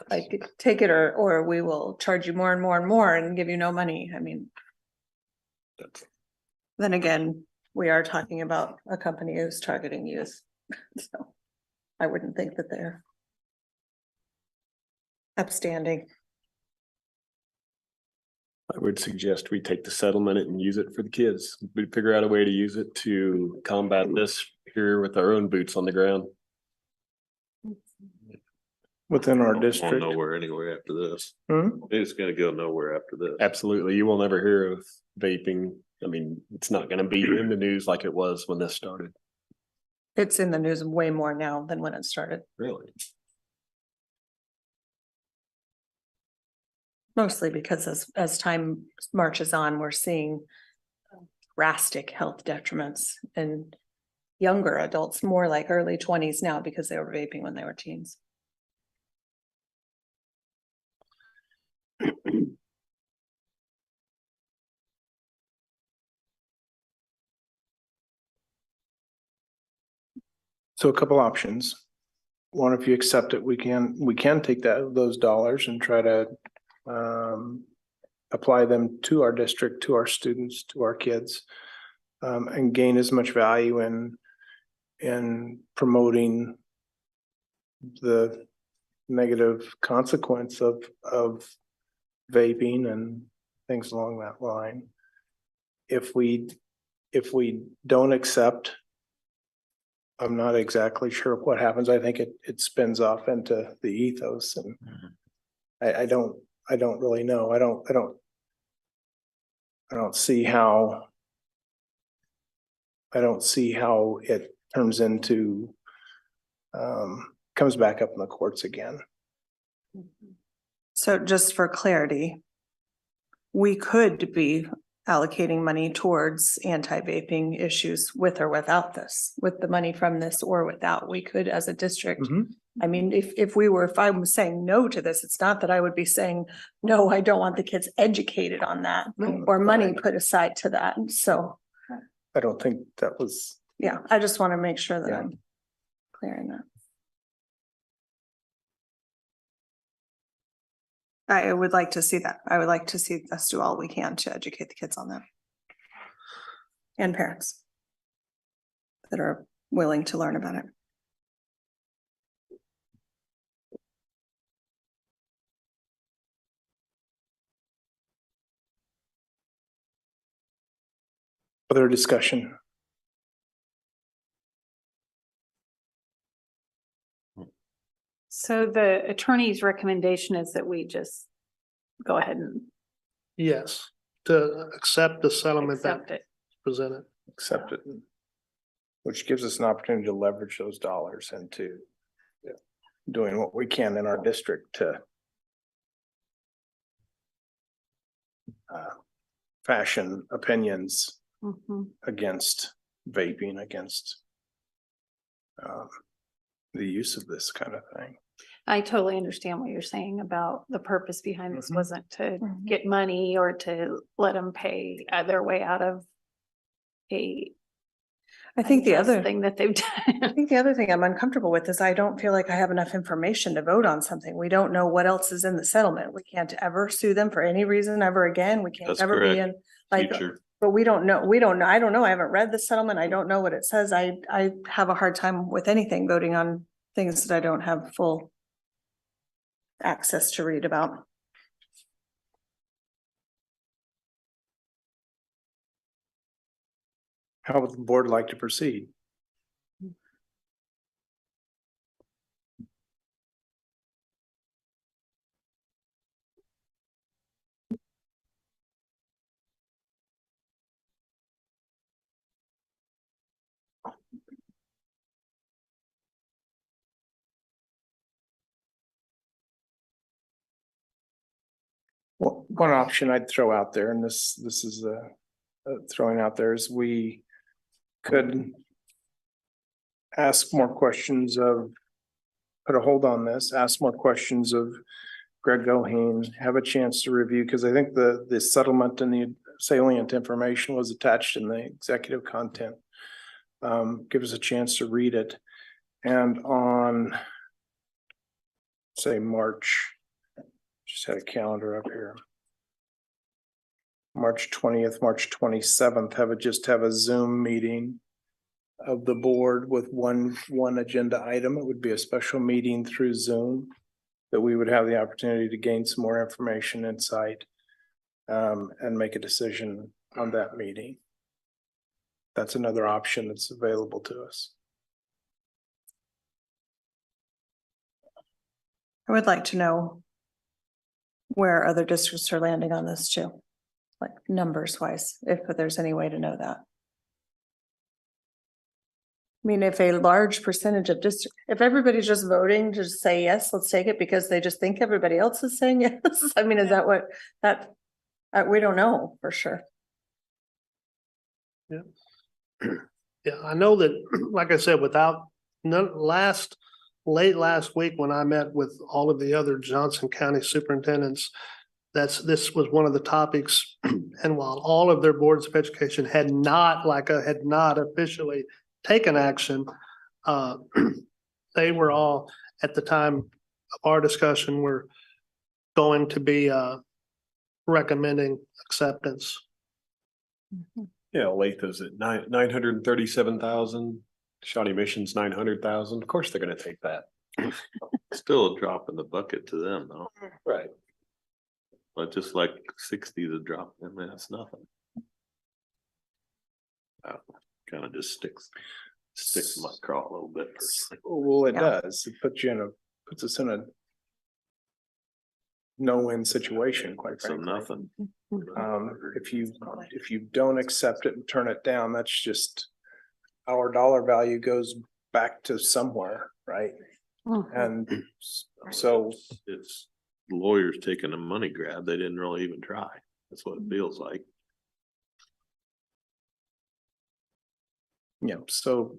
[SPEAKER 2] Like take it or we will charge you more and more and more and give you no money. I mean, then again, we are talking about a company who's targeting youth. So I wouldn't think that they're upstanding.
[SPEAKER 3] I would suggest we take the settlement and use it for the kids. We figure out a way to use it to combat this here with our own boots on the ground.
[SPEAKER 1] Within our
[SPEAKER 10] Won't
[SPEAKER 1] district.
[SPEAKER 10] nowhere anywhere after this.
[SPEAKER 1] Hmm?
[SPEAKER 10] It's gonna go nowhere after this.
[SPEAKER 3] Absolutely. You will never hear of vaping. I mean, it's not going to be in the news like it was when this started.
[SPEAKER 2] It's in the news way more now than when it started.
[SPEAKER 3] Really?
[SPEAKER 2] Mostly because as time marches on, we're seeing drastic health detriments in younger adults, more like early 20s now because they were vaping when they were teens.
[SPEAKER 1] So a couple options. One, if you accept it, we can take those dollars and try to apply them to our district, to our students, to our kids, and gain as much value in promoting the negative consequence of vaping and things along that line. If we don't accept, I'm not exactly sure what happens. I think it spins off into the ethos, and I don't really know. I don't see how it turns into comes back up in the courts again.
[SPEAKER 2] So just for clarity, we could be allocating money towards anti-vaping issues with or without this, with the money from this or without. We could as a district.
[SPEAKER 1] Mhm.
[SPEAKER 2] I mean, if I was saying no to this, it's not that I would be saying, no, I don't want the kids educated on that or money put aside to that. So,
[SPEAKER 1] I don't think that was.
[SPEAKER 2] yeah, I just want to make sure that
[SPEAKER 1] Yeah.
[SPEAKER 2] I'm clear in that. I would like to see that. I would like to see us do all we can to educate the kids on that. And parents that are willing to learn about it.
[SPEAKER 1] Other discussion?
[SPEAKER 12] So the attorney's recommendation is that we just go ahead and
[SPEAKER 7] Yes, to accept the settlement that
[SPEAKER 12] accept it.
[SPEAKER 7] presented.
[SPEAKER 1] Accept it. Which gives us an opportunity to leverage those dollars into doing what we can in our district to fashion opinions
[SPEAKER 12] Mhm.
[SPEAKER 1] against vaping, against the use of this kind of thing.
[SPEAKER 12] I totally understand what you're saying about the purpose behind this
[SPEAKER 1] Mhm.
[SPEAKER 12] wasn't to
[SPEAKER 2] Mhm.
[SPEAKER 12] get money or to let them pay their way out of
[SPEAKER 2] I think the
[SPEAKER 12] unjust
[SPEAKER 2] other
[SPEAKER 12] thing that they've
[SPEAKER 2] I
[SPEAKER 12] done.
[SPEAKER 2] think the other thing I'm uncomfortable with is I don't feel like I have enough information to vote on something. We don't know what else is in the settlement. We can't ever sue them for any reason ever again. We can't
[SPEAKER 10] That's
[SPEAKER 2] ever be
[SPEAKER 10] correct.
[SPEAKER 2] in like,
[SPEAKER 10] Future.
[SPEAKER 2] but we don't know. I don't know. I haven't read the settlement. I don't know what it says. I have a hard time with anything voting on things that I don't have full access to read about.
[SPEAKER 1] How would the board like to proceed? Well, one option I'd throw out there, and this is throwing out there, is we could ask more questions of put a hold on this, ask more questions of Greg Goheen, have a chance to review, because I think the settlement and the salient information was attached in the executive content. Give us a chance to read it. And on, say, March, just had a calendar up here. March 20th, March 27th, just have a Zoom meeting of the board with one agenda item. It would be a special meeting through Zoom that we would have the opportunity to gain some more information, insight, and make a decision on that meeting. That's another option that's available to us.
[SPEAKER 2] I would like to know where other districts are landing on this too, like numbers wise, if there's any way to know that. I mean, if a large percentage of district, if everybody's just voting to just say, yes, let's take it because they just think everybody else is saying yes. I mean, is that what we don't know for sure.
[SPEAKER 7] Yeah, I know that, like I said, late last week when I met with all of the other Johnson County superintendents, this was one of the topics. And while all of their boards of education had not officially taken action, they were all, at the time of our discussion, were going to be recommending acceptance.
[SPEAKER 3] Yeah, Olathe's at 937,000, Shawnee Mission's 900,000. Of course, they're gonna take that.
[SPEAKER 10] Still a drop in the bucket to them, though.
[SPEAKER 3] Right.
[SPEAKER 10] But just like 60 is a drop, I mean, that's nothing. Kind of just sticks in my craw a little bit.
[SPEAKER 1] Well, it
[SPEAKER 2] Yeah.
[SPEAKER 1] does. It puts us in a no-win situation, quite
[SPEAKER 10] So
[SPEAKER 1] frankly.
[SPEAKER 10] nothing.
[SPEAKER 1] If you don't accept it and turn it down, that's just our dollar value goes back to somewhere, right? And so
[SPEAKER 10] It's lawyers taking a money grab. They didn't really even try. That's what it feels like.
[SPEAKER 1] yeah, so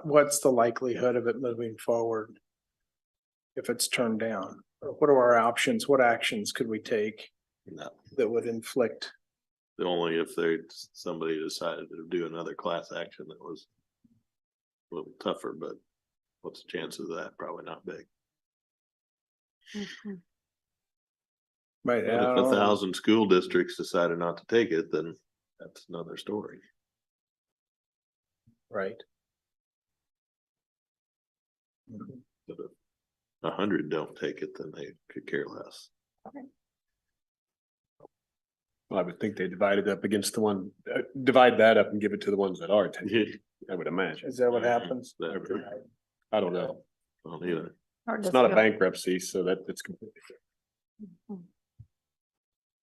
[SPEAKER 1] what's the likelihood of it moving forward if it's turned down? Or what are our options? What actions could we take
[SPEAKER 10] No.
[SPEAKER 1] that would inflict?
[SPEAKER 10] Only if somebody decided to do another class action that was a little tougher, but what's the chances of that? Probably not big.
[SPEAKER 1] Right.
[SPEAKER 10] But if 1,000 school districts decided not to take it, then that's another story.
[SPEAKER 1] Right.
[SPEAKER 10] But if 100 don't take it, then they could care less.
[SPEAKER 3] Well, I would think they divide that up and give it to the ones that are taking it, I would imagine.
[SPEAKER 1] Is that what happens?
[SPEAKER 3] I don't know.
[SPEAKER 10] I don't either.
[SPEAKER 3] It's not a bankruptcy, so it's completely.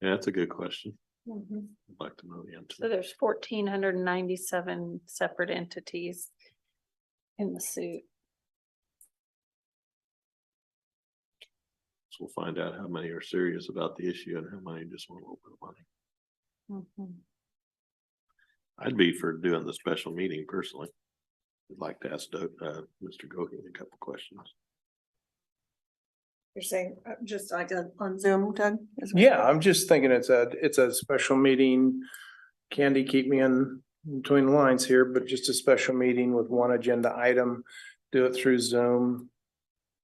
[SPEAKER 10] Yeah, that's a good question.
[SPEAKER 12] Mm-hmm.
[SPEAKER 10] I'd like to know the answer.
[SPEAKER 12] So there's 1,497 separate entities in the suit.
[SPEAKER 10] So we'll find out how many are serious about the issue and how many just want a little bit of money. I'd be for doing the special meeting personally. I'd like to ask Mr. Goheen a couple questions.
[SPEAKER 2] You're saying just like on Zoom, Doug?
[SPEAKER 1] Yeah, I'm just thinking it's a special meeting. Candy, keep me in between the lines here, but just a special meeting with one agenda item. Do it through Zoom.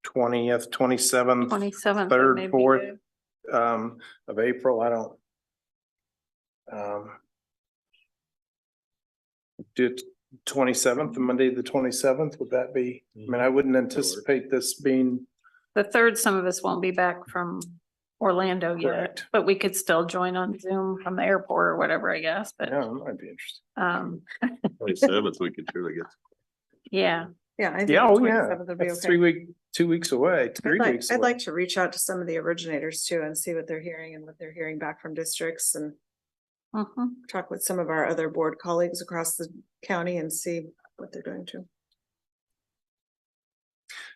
[SPEAKER 1] 20th, 27th,
[SPEAKER 12] 27th.
[SPEAKER 1] 3rd, 4th of April. I don't. Do 27th, Monday, the 27th. Would that be? I mean, I wouldn't anticipate this being.
[SPEAKER 12] The 3rd, some of us won't be back from Orlando yet,
[SPEAKER 1] Correct.
[SPEAKER 12] but we could still join on Zoom from the airport or whatever, I guess, but
[SPEAKER 1] Yeah, that might be interesting.
[SPEAKER 10] 27th, we could surely get.
[SPEAKER 12] yeah.
[SPEAKER 2] Yeah. I think
[SPEAKER 1] Yeah,
[SPEAKER 2] the
[SPEAKER 1] oh yeah,
[SPEAKER 2] 27th would be
[SPEAKER 1] that's
[SPEAKER 2] okay.
[SPEAKER 1] 2 weeks away, 3 weeks
[SPEAKER 2] I'd
[SPEAKER 1] away.
[SPEAKER 2] like to reach out to some of the originators too and see what they're hearing and what they're hearing back from districts and talk with some of our other board colleagues across the county and see what they're doing too.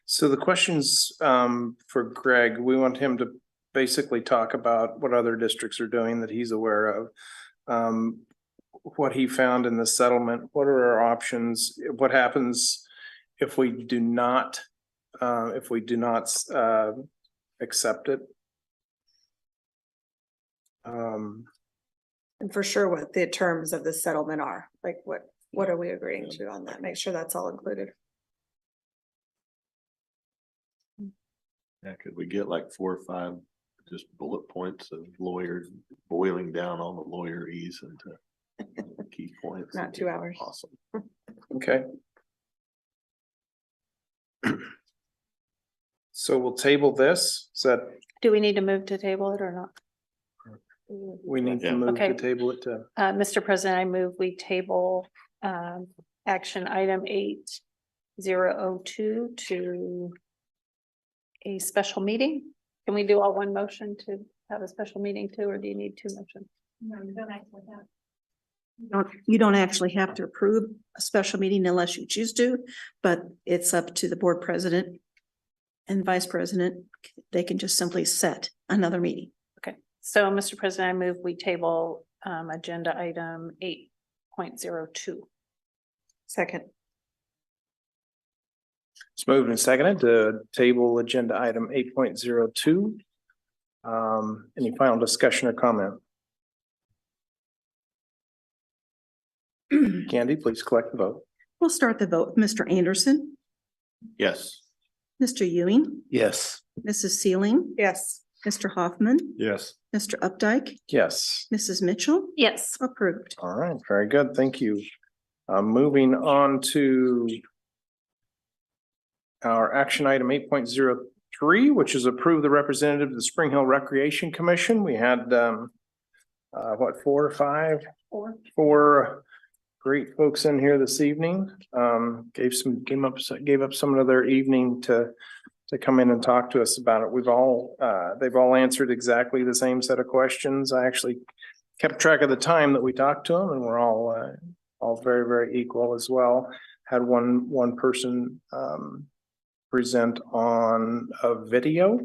[SPEAKER 1] So the questions for Greg, we want him to basically talk about what other districts are doing that he's aware of. What he found in the settlement, what are our options? What happens if we do not, accept it.
[SPEAKER 2] And for sure what the terms of the settlement are, like what are we agreeing to on that? Make sure that's all included.
[SPEAKER 10] Yeah, could we get like 4 or 5 just bullet points of lawyers boiling down all the lawyerese into key points?
[SPEAKER 2] Not 2 hours.
[SPEAKER 10] Awesome.
[SPEAKER 1] Okay. So we'll table this. Is that,
[SPEAKER 12] Do we need to move to table it or not?
[SPEAKER 1] we need to move
[SPEAKER 12] Okay.
[SPEAKER 1] to table it to,
[SPEAKER 12] Mr. President, I move we table, action item 8002 to a special meeting. Can we do all one motion to have a special meeting too, or do you need 2 motions?
[SPEAKER 8] No, you don't act like that.
[SPEAKER 4] You don't actually have to approve a special meeting unless you choose to, but it's up to the board president and vice president. They can just simply set another meeting.
[SPEAKER 12] Okay, so Mr. President, I move we table, agenda item 8.02.
[SPEAKER 2] Second.
[SPEAKER 1] it's moved and seconded to table agenda item 8.02. Any final discussion or comment? Candy, please collect the vote.
[SPEAKER 4] We'll start the vote. Mr. Anderson,
[SPEAKER 10] Yes.
[SPEAKER 4] Mr. Ewing,
[SPEAKER 13] Yes.
[SPEAKER 4] Mrs. Sealing,
[SPEAKER 2] Yes.
[SPEAKER 4] Mr. Hoffman,
[SPEAKER 3] Yes.
[SPEAKER 4] Mr. Updike,
[SPEAKER 1] Yes.
[SPEAKER 4] Mrs. Mitchell,
[SPEAKER 12] Yes.
[SPEAKER 4] approved.
[SPEAKER 1] All right, very good. Thank you. Moving on to our action item 8.03, which is approve the representative of the Spring Hill Recreation Commission. We had, 4 or 5?
[SPEAKER 12] 4.
[SPEAKER 1] 4 great folks in here this evening. Gave up some of their evening to come in and talk to us about it. They've all answered exactly the same set of questions. I actually kept track of the time that we talked to them, and we're all very, very equal as well. Had one person present on a video.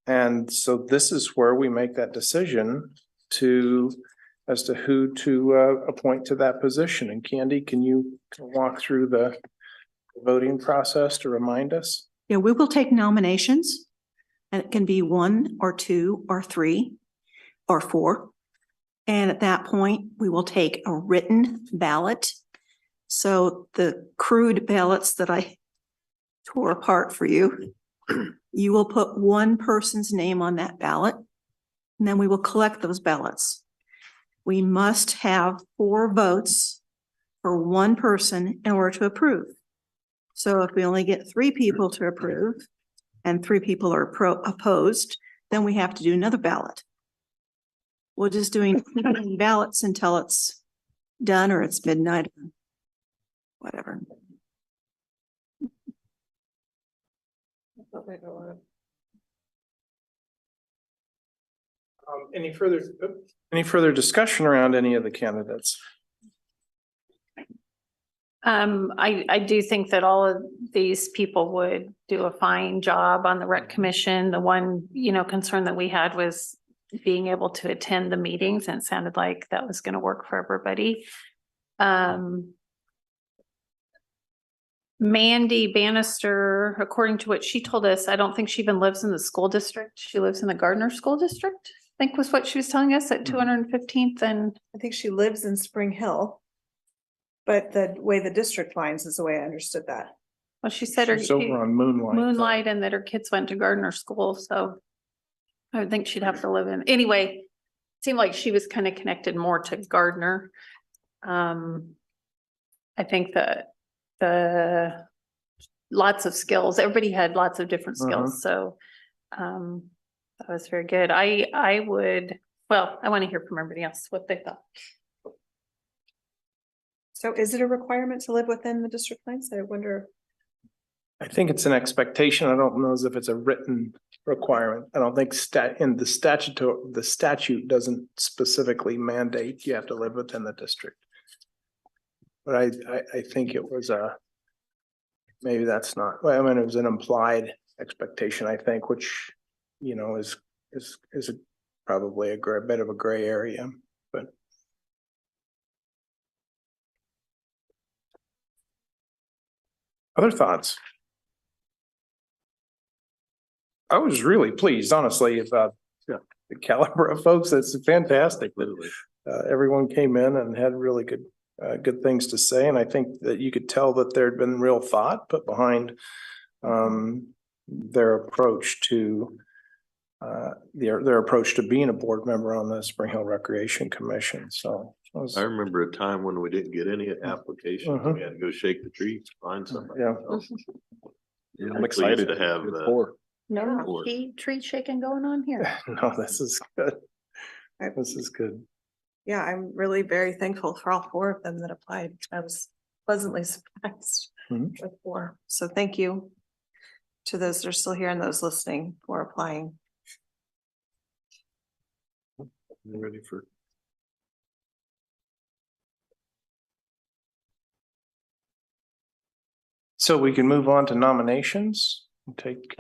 [SPEAKER 1] And so this is where we make that decision as to who to appoint to that position. And Candy, can you walk through the voting process to remind us?
[SPEAKER 4] Yeah, we will take nominations, and it can be 1 or 2 or 3 or 4. And at that point, we will take a written ballot. So the crude ballots that I tore apart for you, you will put one person's name on that ballot, and then we will collect those ballots. We must have 4 votes for one person in order to approve. So if we only get 3 people to approve and 3 people are opposed, then we have to do another ballot. We're just doing ballots until it's done or it's midnight, whatever.
[SPEAKER 1] Any further discussion around any of the candidates?
[SPEAKER 12] I do think that all of these people would do a fine job on the rec commission. The one, concern that we had was being able to attend the meetings, and it sounded like that was going to work for everybody. Mandy Bannister, according to what she told us, I don't think she even lives in the school district. She lives in the Gardner School District, I think was what she was telling us, at 215th and.
[SPEAKER 2] I think she lives in Spring Hill. But the way the district lines is the way I understood that.
[SPEAKER 12] Well, she said
[SPEAKER 1] She's over on
[SPEAKER 12] Moonlight, and that her kids went to Gardner School, so I would think she'd have to live in, anyway, it seemed like she was kind of connected more to Gardner. I think that the lots of skills, everybody had lots of different skills, so that was very good. I want to hear from everybody else what they thought.
[SPEAKER 2] So is it a requirement to live within the district lines? I wonder.
[SPEAKER 1] I think it's an expectation. I don't know as if it's a written requirement. I don't think the statute doesn't specifically mandate you have to live within the district. But I think it was maybe that's not, well, I mean, it was an implied expectation, I think, which, is probably a bit of a gray area, but. Other thoughts? I was really pleased, honestly, about the caliber of folks. It's fantastic that everyone came in and had really good things to say. And I think that you could tell that there'd been real thought put behind their approach to their approach to being a board member on the Spring Hill Recreation Commission. So
[SPEAKER 10] I remember a time when we didn't get any applications. We had to go shake the tree, find somebody.
[SPEAKER 1] Yeah.
[SPEAKER 10] I'm excited to have
[SPEAKER 12] No tree shaking going on here.
[SPEAKER 1] No, this is good. This is good.
[SPEAKER 2] Yeah, I'm really very thankful for all 4 of them that applied. I was pleasantly surprised
[SPEAKER 1] Mhm.
[SPEAKER 2] with 4. So thank you to those that are still here and those listening for applying.
[SPEAKER 10] You ready for?
[SPEAKER 1] So we can move on to nominations and take,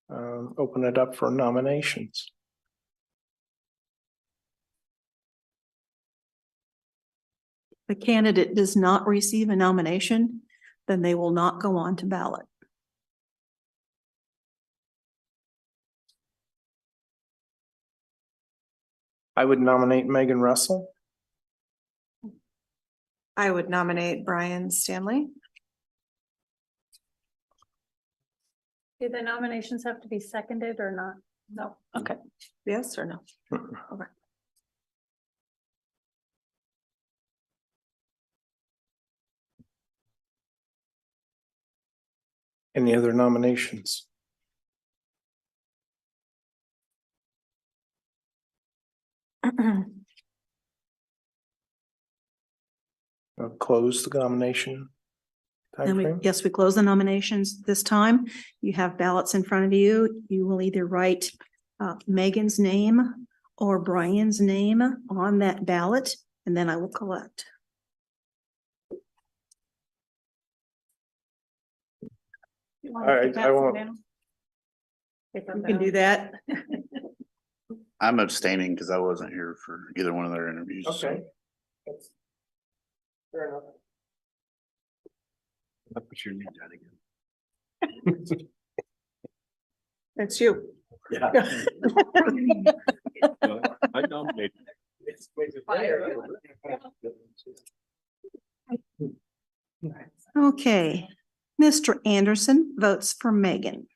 [SPEAKER 1] open it up for nominations.
[SPEAKER 4] The candidate does not receive a nomination, then they will not go on to ballot.
[SPEAKER 1] I would nominate Megan Russell.
[SPEAKER 2] I would nominate Brian Stanley.
[SPEAKER 12] Do the nominations have to be seconded or not?
[SPEAKER 2] No. Okay. Yes or no? Okay.
[SPEAKER 1] Any other nominations? I'll close the nomination.
[SPEAKER 4] And we,
[SPEAKER 1] timeframe.
[SPEAKER 4] yes, we close the nominations this time. You have ballots in front of you. You will either write Megan's name or Brian's name on that ballot, and then I will collect.
[SPEAKER 1] All right, I won't.
[SPEAKER 4] You can do that.
[SPEAKER 13] I'm abstaining because I wasn't here for either one of their interviews. so.
[SPEAKER 1] Okay. Fair enough.
[SPEAKER 3] I'll put your name down again.
[SPEAKER 2] It's you.
[SPEAKER 3] Yeah. I nominate.
[SPEAKER 4] Okay, Mr. Anderson votes for Megan.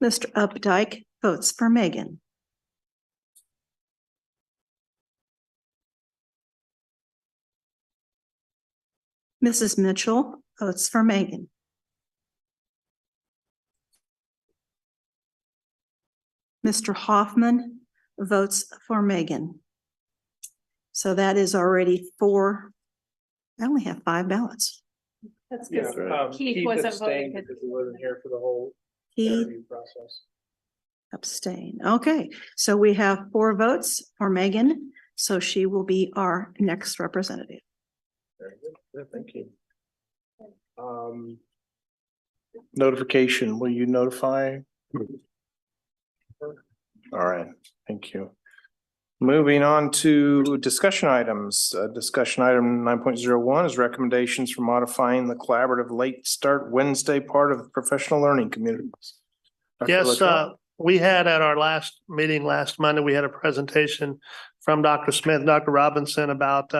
[SPEAKER 4] Mr. Updike votes for Megan. Mrs. Mitchell votes for Megan. Mr. Hoffman votes for Megan. So that is already 4. I only have 5 ballots.
[SPEAKER 12] That's
[SPEAKER 1] Yeah,
[SPEAKER 12] because Keith wasn't
[SPEAKER 1] abstained
[SPEAKER 12] voting.
[SPEAKER 1] because he wasn't here for the whole
[SPEAKER 4] He
[SPEAKER 1] interview process.
[SPEAKER 4] abstained. Okay, so we have 4 votes for Megan, so she will be our next representative.
[SPEAKER 1] Very good. Yeah, thank you. Notification, will you notify? All right, thank you. Moving on to discussion items. Discussion item 9.01 is recommendations for modifying the collaborative late start Wednesday part of the professional learning communities. Dr.
[SPEAKER 7] Yes,
[SPEAKER 1] Luttrell?
[SPEAKER 7] we had at our last meeting last Monday, we had a presentation from Dr. Smith, Dr. Robinson about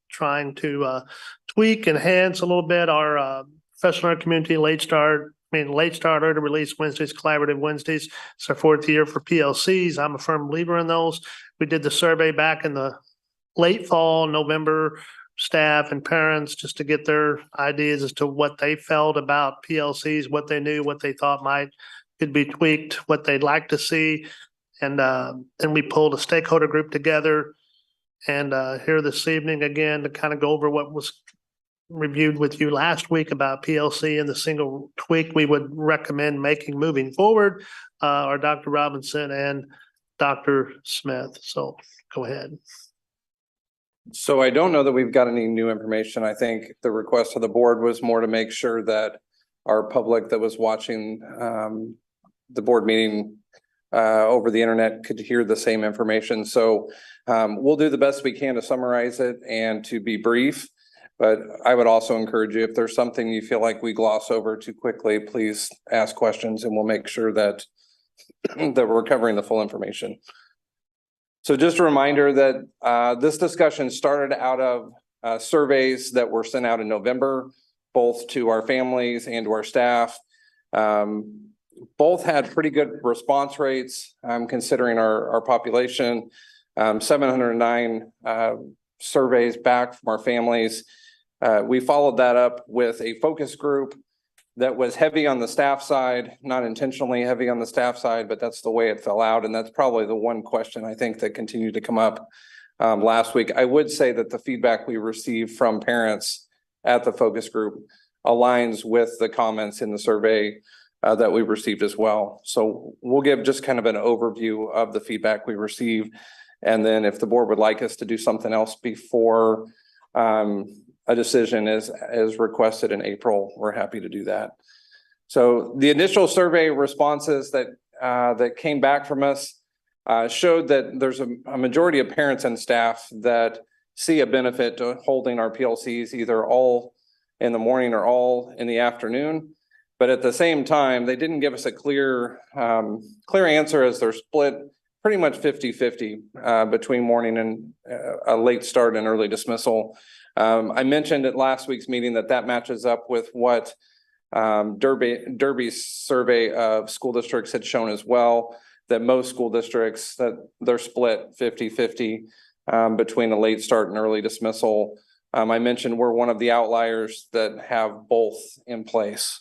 [SPEAKER 7] trying to tweak, enhance a little bit our professional learning community late start early release Wednesdays, collaborative Wednesdays. It's our 4th year for PLCs. I'm a firm believer in those. We did the survey back in the late fall, November, staff and parents, just to get their ideas as to what they felt about PLCs, what they knew, what they thought could be tweaked, what they'd like to see. And we pulled a stakeholder group together and here this evening again to kind of go over what was reviewed with you last week about PLC and the single tweak we would recommend moving forward, are Dr. Robinson and Dr. Smith. So go ahead.
[SPEAKER 14] So I don't know that we've got any new information. I think the request of the board was more to make sure that our public that was watching the board meeting over the internet could hear the same information. So We'll do the best we can to summarize it and to be brief. But I would also encourage you, if there's something you feel like we gloss over too quickly, please ask questions and we'll make sure that we're covering the full information. So just a reminder that this discussion started out of surveys that were sent out in November, both to our families and to our staff. Both had pretty good response rates, considering our population. 709 surveys back from our families. We followed that up with a focus group that was heavy on the staff side, not intentionally heavy on the staff side, but that's the way it fell out. And that's probably the one question I think that continued to come up last week. I would say that the feedback we received from parents at the focus group aligns with the comments in the survey that we received as well. So we'll give just kind of an overview of the feedback we received. And then if the board would like us to do something else before a decision is requested in April, we're happy to do that. So the initial survey responses that came back from us showed that there's a majority of parents and staff that see a benefit to holding our PLCs either all in the morning or all in the afternoon. But at the same time, they didn't give us a clear answer, as they're split pretty much 50-50 between morning and a late start and early dismissal. I mentioned at last week's meeting that matches up with what Derby's survey of school districts had shown as well, that most school districts, that they're split 50-50 between a late start and early dismissal. I mentioned we're one of the outliers that have both in place.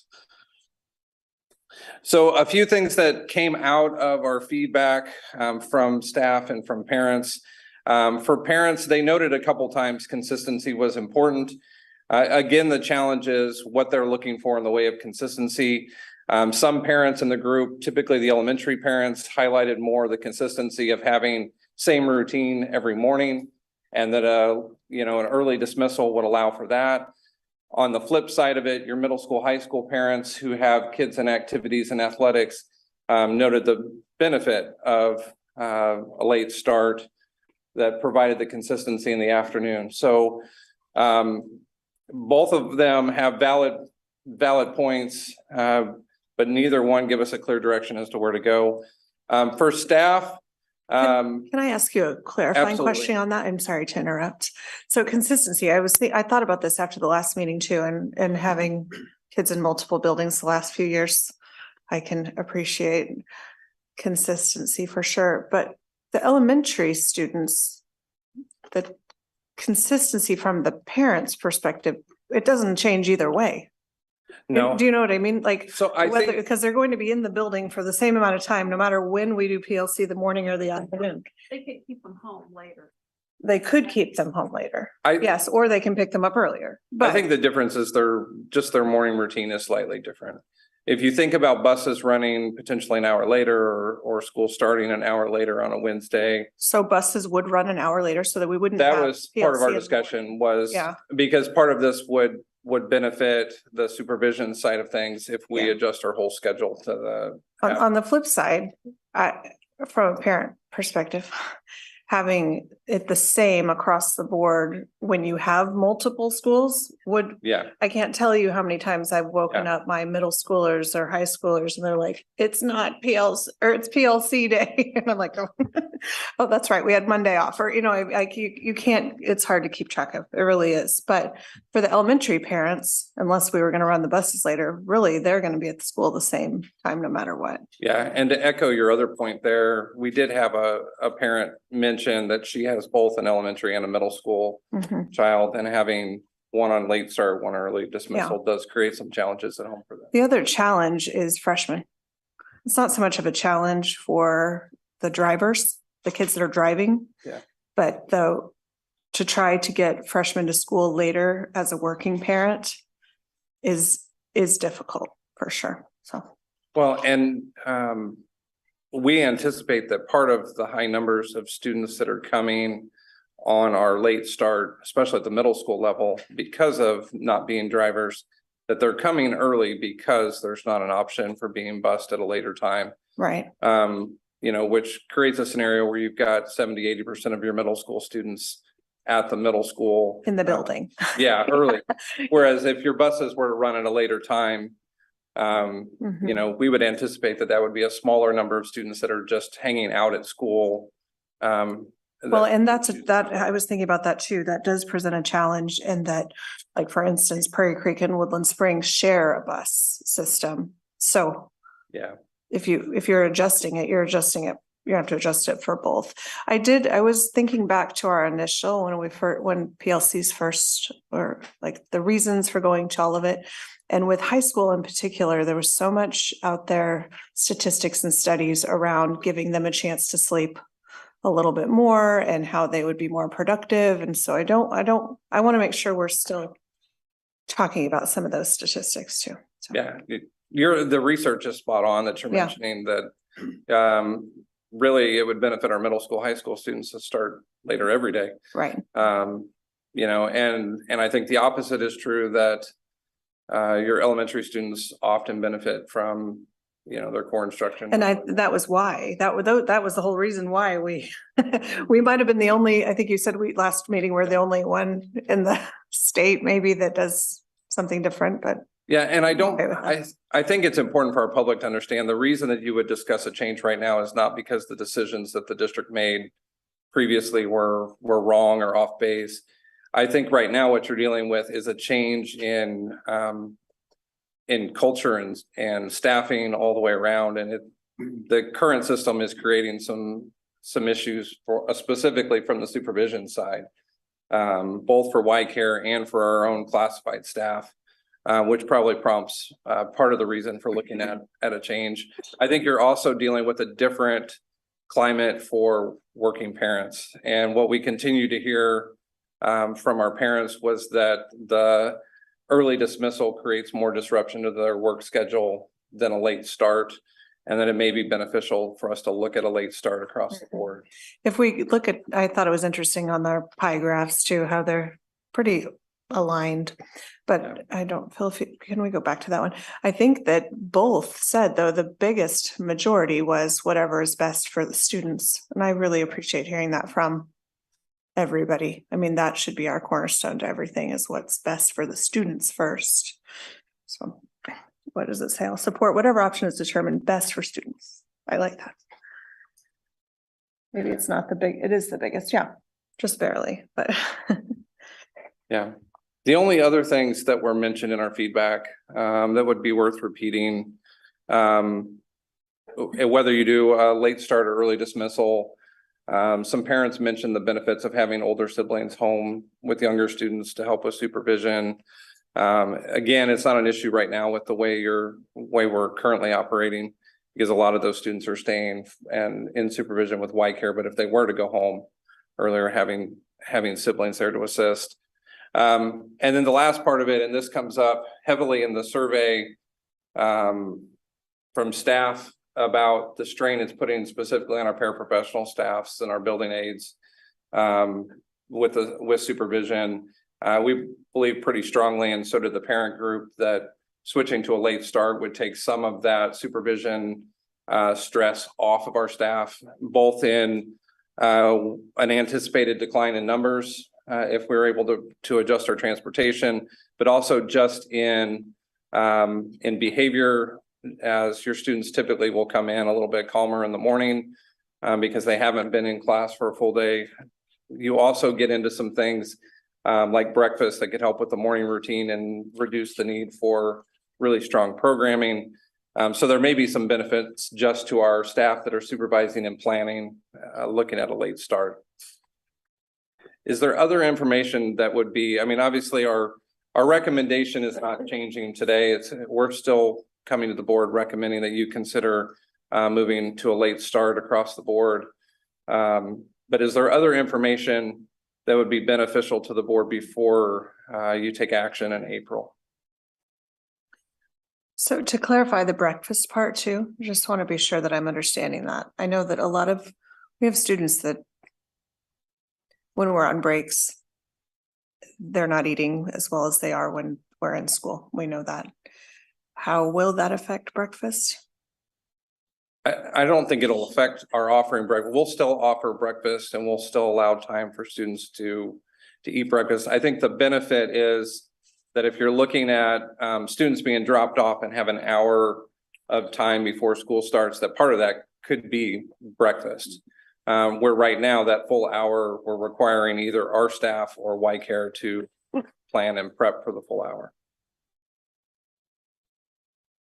[SPEAKER 14] So a few things that came out of our feedback from staff and from parents. For parents, they noted a couple times consistency was important. Again, the challenge is what they're looking for in the way of consistency. Some parents in the group, typically the elementary parents, highlighted more the consistency of having same routine every morning, and that an early dismissal would allow for that. On the flip side of it, your middle school, high school parents who have kids in activities and athletics noted the benefit of a late start that provided the consistency in the afternoon. So both of them have valid points, but neither one give us a clear direction as to where to go. For staff,
[SPEAKER 2] Can I ask you a clarifying
[SPEAKER 14] absolutely.
[SPEAKER 2] question on that? I'm sorry to interrupt. So consistency, I thought about this after the last meeting too, and having kids in multiple buildings the last few years, I can appreciate consistency for sure. But the elementary students, the consistency from the parents' perspective, it doesn't change either way.
[SPEAKER 14] No.
[SPEAKER 2] Do you know what I mean? Like,
[SPEAKER 14] So I
[SPEAKER 2] whether,
[SPEAKER 14] think,
[SPEAKER 2] because they're going to be in the building for the same amount of time, no matter when we do PLC, the morning or the afternoon.
[SPEAKER 12] They could keep them home later.
[SPEAKER 2] They could keep them home later.
[SPEAKER 14] I
[SPEAKER 2] Yes, or they can pick them up earlier. But
[SPEAKER 14] think the difference is their morning routine is slightly different. If you think about buses running potentially an hour later or school starting an hour later on a Wednesday.
[SPEAKER 2] so buses would run an hour later so that we wouldn't.
[SPEAKER 14] That
[SPEAKER 2] have
[SPEAKER 14] was part of
[SPEAKER 2] PLC
[SPEAKER 14] our
[SPEAKER 2] in the
[SPEAKER 14] discussion
[SPEAKER 2] morning.
[SPEAKER 14] was
[SPEAKER 2] Yeah.
[SPEAKER 14] because part of this would benefit the supervision side of things if we
[SPEAKER 2] Yeah.
[SPEAKER 14] adjust our whole schedule to the.
[SPEAKER 2] On the flip side, from a parent perspective, having it the same across the board when you have multiple schools
[SPEAKER 14] Yeah,
[SPEAKER 2] I can't tell you how many times I've woken up my middle schoolers or high schoolers and they're like, it's not PLC or it's PLC day. And I'm like, oh, that's right. We had Monday off, or, like you can't, it's hard to keep track of. It really is. But for the elementary parents, unless we were going to run the buses later, really, they're going to be at the school the same time, no matter what.
[SPEAKER 14] yeah. And to echo your other point there, we did have a parent mention that she has both an elementary and a middle school
[SPEAKER 2] Mhm.
[SPEAKER 14] child, and having one on late start, one early dismissal does create some challenges at home for them.
[SPEAKER 2] The other challenge is freshmen. It's not so much of a challenge for the drivers, the kids that are driving.
[SPEAKER 14] Yeah.
[SPEAKER 2] But though, to try to get freshmen to school later as a working parent is difficult for sure. So.
[SPEAKER 14] Well, and we anticipate that part of the high numbers of students that are coming on our late start, especially at the middle school level, because of not being drivers, that they're coming early because there's not an option for being bused at a later time.
[SPEAKER 2] Right.
[SPEAKER 14] you know, which creates a scenario where you've got 70-80% of your middle school students at the middle school.
[SPEAKER 2] In the building.
[SPEAKER 14] Yeah, early. Whereas if your buses were to run at a later time,
[SPEAKER 2] Mhm.
[SPEAKER 14] you know, we would anticipate that that would be a smaller number of students that are just hanging out at school.
[SPEAKER 2] Well, and that's, I was thinking about that too. That does present a challenge in that, like, for instance, Prairie Creek and Woodland Springs share a bus system. So
[SPEAKER 14] Yeah,
[SPEAKER 2] if you're adjusting it, you have to adjust it for both. I was thinking back to our initial, when PLC's first, or like the reasons for going to all of it. And with high school in particular, there was so much out there, statistics and studies around giving them a chance to sleep a little bit more and how they would be more productive. And so I want to make sure we're still talking about some of those statistics too. So.
[SPEAKER 14] yeah. The research is spot on that you're
[SPEAKER 2] Yeah.
[SPEAKER 14] mentioning that, really it would benefit our middle school, high school students to start later every day.
[SPEAKER 2] Right.
[SPEAKER 14] You know, and I think the opposite is true, that your elementary students often benefit from, you know, their core instruction.
[SPEAKER 2] And that was why, that was the whole reason why we might have been the only, I think you said last meeting, we're the only one in the state maybe that does something different, but.
[SPEAKER 14] Yeah, and
[SPEAKER 2] Okay.
[SPEAKER 14] I think it's important for our public to understand the reason that you would discuss a change right now is not because the decisions that the district made previously were wrong or off base. I think right now what you're dealing with is a change in culture and staffing all the way around. And the current system is creating some issues for specifically from the supervision side, both for Y-Care and for our own classified staff. Which probably prompts part of the reason for looking at a change. I think you're also dealing with a different climate for working parents. And what we continue to hear from our parents was that the early dismissal creates more disruption to their work schedule than a late start. And that it may be beneficial for us to look at a late start across the board.
[SPEAKER 2] If we look at, I thought it was interesting on their pie graphs too, how they're pretty aligned, but I don't feel can we go back to that one? I think that both said, though, the biggest majority was whatever is best for the students. And I really appreciate hearing that from everybody. I mean, that should be our cornerstone to everything, is what's best for the students first. So what does it say? I'll support whatever option is determined best for students. I like that. Maybe it's not it is the biggest, yeah, just barely, but.
[SPEAKER 14] Yeah. The only other things that were mentioned in our feedback that would be worth repeating, whether you do a late start or early dismissal, some parents mentioned the benefits of having older siblings home with younger students to help with supervision. Again, it's not an issue right now with the way we're currently operating, because a lot of those students are staying and in supervision with Y-Care. But if they were to go home earlier, having siblings there to assist. And then the last part of it, and this comes up heavily in the survey from staff about the strain it's putting specifically on our paraprofessional staffs and our building aides with supervision. We believe pretty strongly, and so did the parent group, that switching to a late start would take some of that supervision stress off of our staff, both in an anticipated decline in numbers if we're able to adjust our transportation, but also just in behavior, as your students typically will come in a little bit calmer in the morning because they haven't been in class for a full day. You also get into some things like breakfast that could help with the morning routine and reduce the need for really strong programming. So there may be some benefits just to our staff that are supervising and planning, looking at a late start. Is there other information that would be, I mean, obviously our recommendation is not changing today. We're still coming to the board recommending that you consider moving to a late start across the board. But is there other information that would be beneficial to the board before you take action in April?
[SPEAKER 2] So to clarify the breakfast part too, I just want to be sure that I'm understanding that. I know that we have students that when we're on breaks, they're not eating as well as they are when we're in school. We know that. How will that affect breakfast?
[SPEAKER 14] I don't think it'll affect our offering breakfast. We'll still offer breakfast and we'll still allow time for students to eat breakfast. I think the benefit is that if you're looking at students being dropped off and have an hour of time before school starts, that part of that could be breakfast. Where right now that full hour, we're requiring either our staff or YCare to plan and prep for the full hour.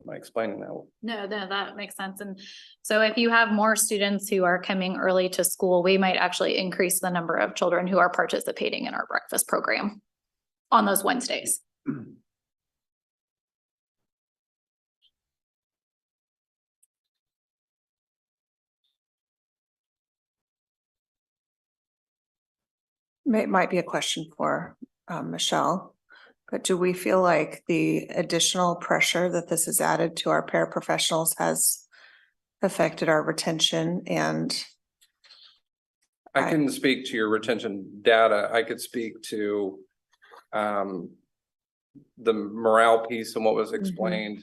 [SPEAKER 14] Am I explaining that?
[SPEAKER 5] No, that makes sense. And so if you have more students who are coming early to school, we might actually increase the number of children who are participating in our breakfast program on those Wednesdays.
[SPEAKER 2] Might be a question for Michelle, but do we feel like the additional pressure that this has added to our paraprofessionals has affected our retention? And
[SPEAKER 14] I couldn't speak to your retention data. I could speak to the morale piece and what was explained.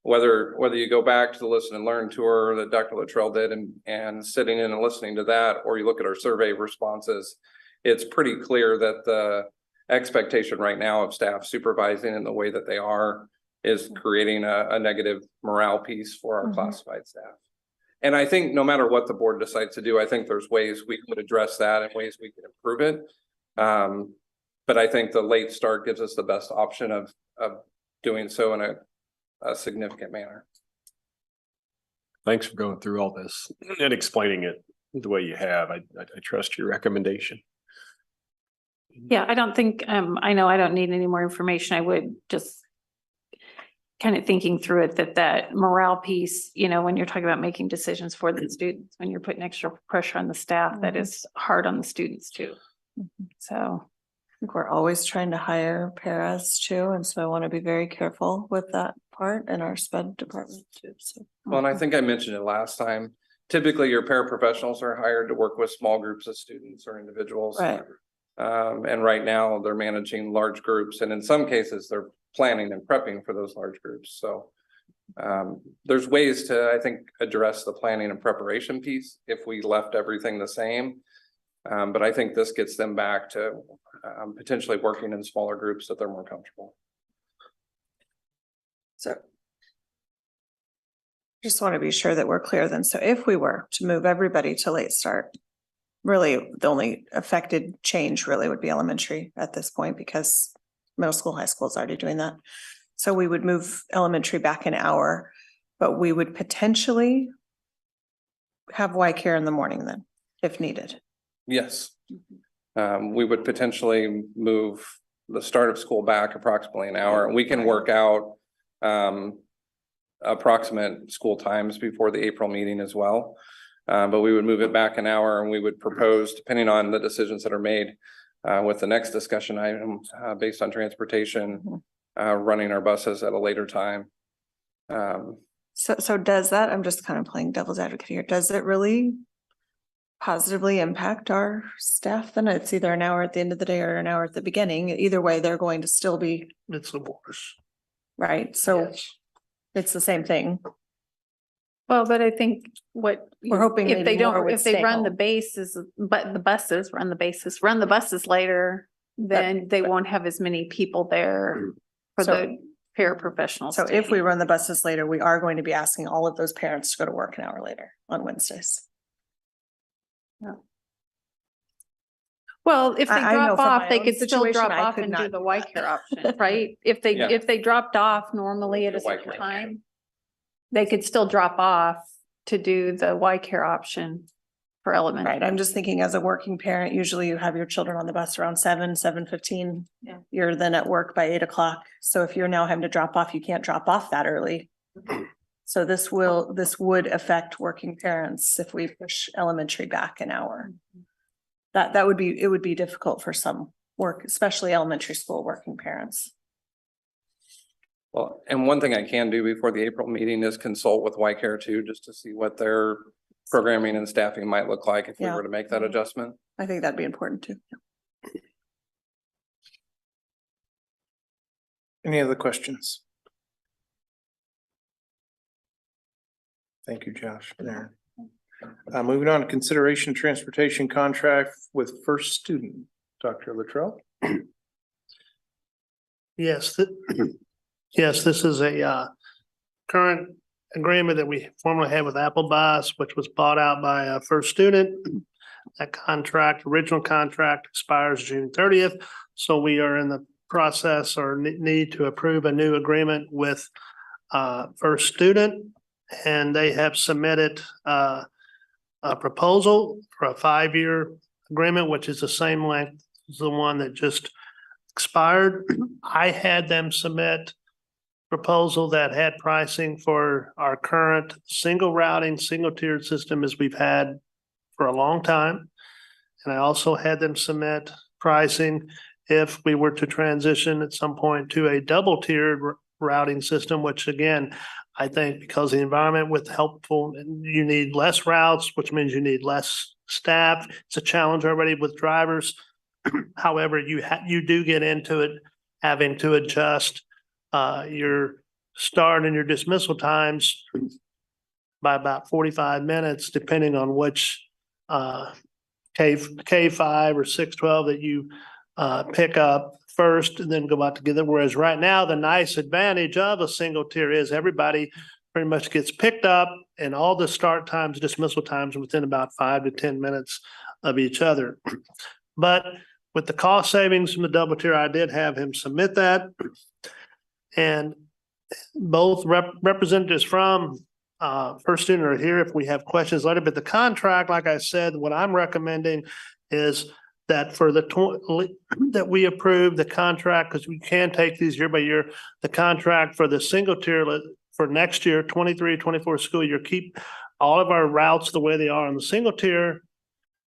[SPEAKER 14] Whether you go back to the listen and learn tour that Dr. Luttrell did and sitting in and listening to that, or you look at our survey responses, it's pretty clear that the expectation right now of staff supervising in the way that they are is creating a negative morale piece for our classified staff. And I think no matter what the board decides to do, I think there's ways we could address that and ways we can improve it. But I think the late start gives us the best option of doing so in a significant manner.
[SPEAKER 3] Thanks for going through all this and explaining it the way you have. I trust your recommendation.
[SPEAKER 12] Yeah, I don't think, I know I don't need any more information. I would just kind of thinking through it, that morale piece, you know, when you're talking about making decisions for the students, when you're putting extra pressure on the staff, that is hard on the students too. So
[SPEAKER 2] I think we're always trying to hire paras too, and so I want to be very careful with that part in our sped department too. So.
[SPEAKER 14] Well, and I think I mentioned it last time. Typically, your paraprofessionals are hired to work with small groups of students or individuals.
[SPEAKER 2] Right.
[SPEAKER 14] And right now they're managing large groups, and in some cases they're planning and prepping for those large groups. So there's ways to, I think, address the planning and preparation piece if we left everything the same. But I think this gets them back to potentially working in smaller groups that they're more comfortable.
[SPEAKER 2] So just want to be sure that we're clear then. So if we were to move everybody to late start, really the only affected change really would be elementary at this point, because middle school, high school is already doing that. So we would move elementary back an hour, but we would potentially have YCare in the morning then, if needed.
[SPEAKER 14] Yes. We would potentially move the start of school back approximately an hour, and we can work out approximate school times before the April meeting as well. But we would move it back an hour, and we would propose, depending on the decisions that are made with the next discussion item based on transportation, running our buses at a later time.
[SPEAKER 2] So does that, I'm just kind of playing devil's advocate here, does it really positively impact our staff? Then it's either an hour at the end of the day or an hour at the beginning. Either way, they're going to still be.
[SPEAKER 7] It's the worst.
[SPEAKER 2] Right, so it's the same thing.
[SPEAKER 12] well, but I think what
[SPEAKER 2] We're hoping
[SPEAKER 12] if they
[SPEAKER 2] maybe more
[SPEAKER 12] don't,
[SPEAKER 2] would
[SPEAKER 12] if they
[SPEAKER 2] stay
[SPEAKER 12] run the
[SPEAKER 2] home.
[SPEAKER 12] bases, but the buses run the buses later, then they won't have as many people there for
[SPEAKER 2] So-
[SPEAKER 12] the paraprofessionals.
[SPEAKER 2] So
[SPEAKER 12] to
[SPEAKER 2] if we
[SPEAKER 12] eat.
[SPEAKER 2] run the buses later, we are going to be asking all of those parents to go to work an hour later on Wednesdays.
[SPEAKER 12] Well, if they
[SPEAKER 2] I know
[SPEAKER 12] drop
[SPEAKER 2] from
[SPEAKER 12] off,
[SPEAKER 2] my
[SPEAKER 12] they
[SPEAKER 2] own
[SPEAKER 12] could still
[SPEAKER 2] situation,
[SPEAKER 12] drop
[SPEAKER 2] I
[SPEAKER 12] off
[SPEAKER 2] could
[SPEAKER 12] and do
[SPEAKER 2] not
[SPEAKER 12] the
[SPEAKER 2] do
[SPEAKER 12] YCare
[SPEAKER 2] that.
[SPEAKER 12] option, right? If
[SPEAKER 14] Yeah.
[SPEAKER 12] they dropped off normally at a
[SPEAKER 14] The
[SPEAKER 12] certain
[SPEAKER 14] YCare.
[SPEAKER 12] time, they could still drop off to do the YCare option for elementary.
[SPEAKER 2] Right, I'm just thinking as a working parent, usually you have your children on the bus around 7:15.
[SPEAKER 12] Yeah.
[SPEAKER 2] You're then at work by 8 o'clock. So if you're now having to drop off, you can't drop off that early. So this would affect working parents if we push elementary back an hour. It would be difficult for some work, especially elementary school working parents.
[SPEAKER 14] Well, and one thing I can do before the April meeting is consult with YCare too, just to see what their programming and staffing might look like if we
[SPEAKER 2] Yeah.
[SPEAKER 14] were to make that adjustment.
[SPEAKER 2] I think that'd be important too.
[SPEAKER 1] Any other questions? Thank you, Josh. There. Moving on to consideration transportation contract with First Student, Dr. Luttrell.
[SPEAKER 7] Yes, yes, this is a current agreement that we formerly had with Apple Bus, which was bought out by First Student. That contract, original contract expires June 30th. So we are in the process or need to approve a new agreement with First Student. And they have submitted a proposal for a 5-year agreement, which is the same length as the one that just expired. I had them submit proposal that had pricing for our current single routing, single tiered system as we've had for a long time. And I also had them submit pricing if we were to transition at some point to a double tiered routing system, which again, I think because the environment with helpful, you need less routes, which means you need less staff. It's a challenge already with drivers. However, you do get into it having to adjust your start and your dismissal times by about 45 minutes, depending on which K5 or 612 that you pick up first and then go out together. Whereas right now, the nice advantage of a single tier is everybody pretty much gets picked up and all the start times, dismissal times within about 5 to 10 minutes of each other. But with the cost savings from the double tier, I did have him submit that. And both representatives from First Student are here if we have questions later. But the contract, like I said, what I'm recommending is that for that we approve the contract, because we can take these year by year, the contract for the single tier for next year, 23-24 school year, keep all of our routes the way they are on the single tier.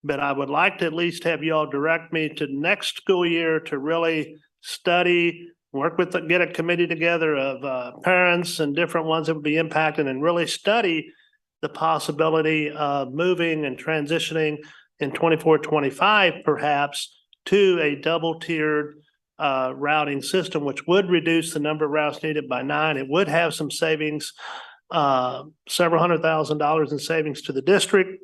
[SPEAKER 7] But I would like to at least have you all direct me to next school year to really study, work with, get a committee together of parents and different ones that would be impacted and really study the possibility of moving and transitioning in 24-25 perhaps to a double tiered routing system, which would reduce the number of routes needed by 9. It would have some savings, several $100,000 in savings to the district.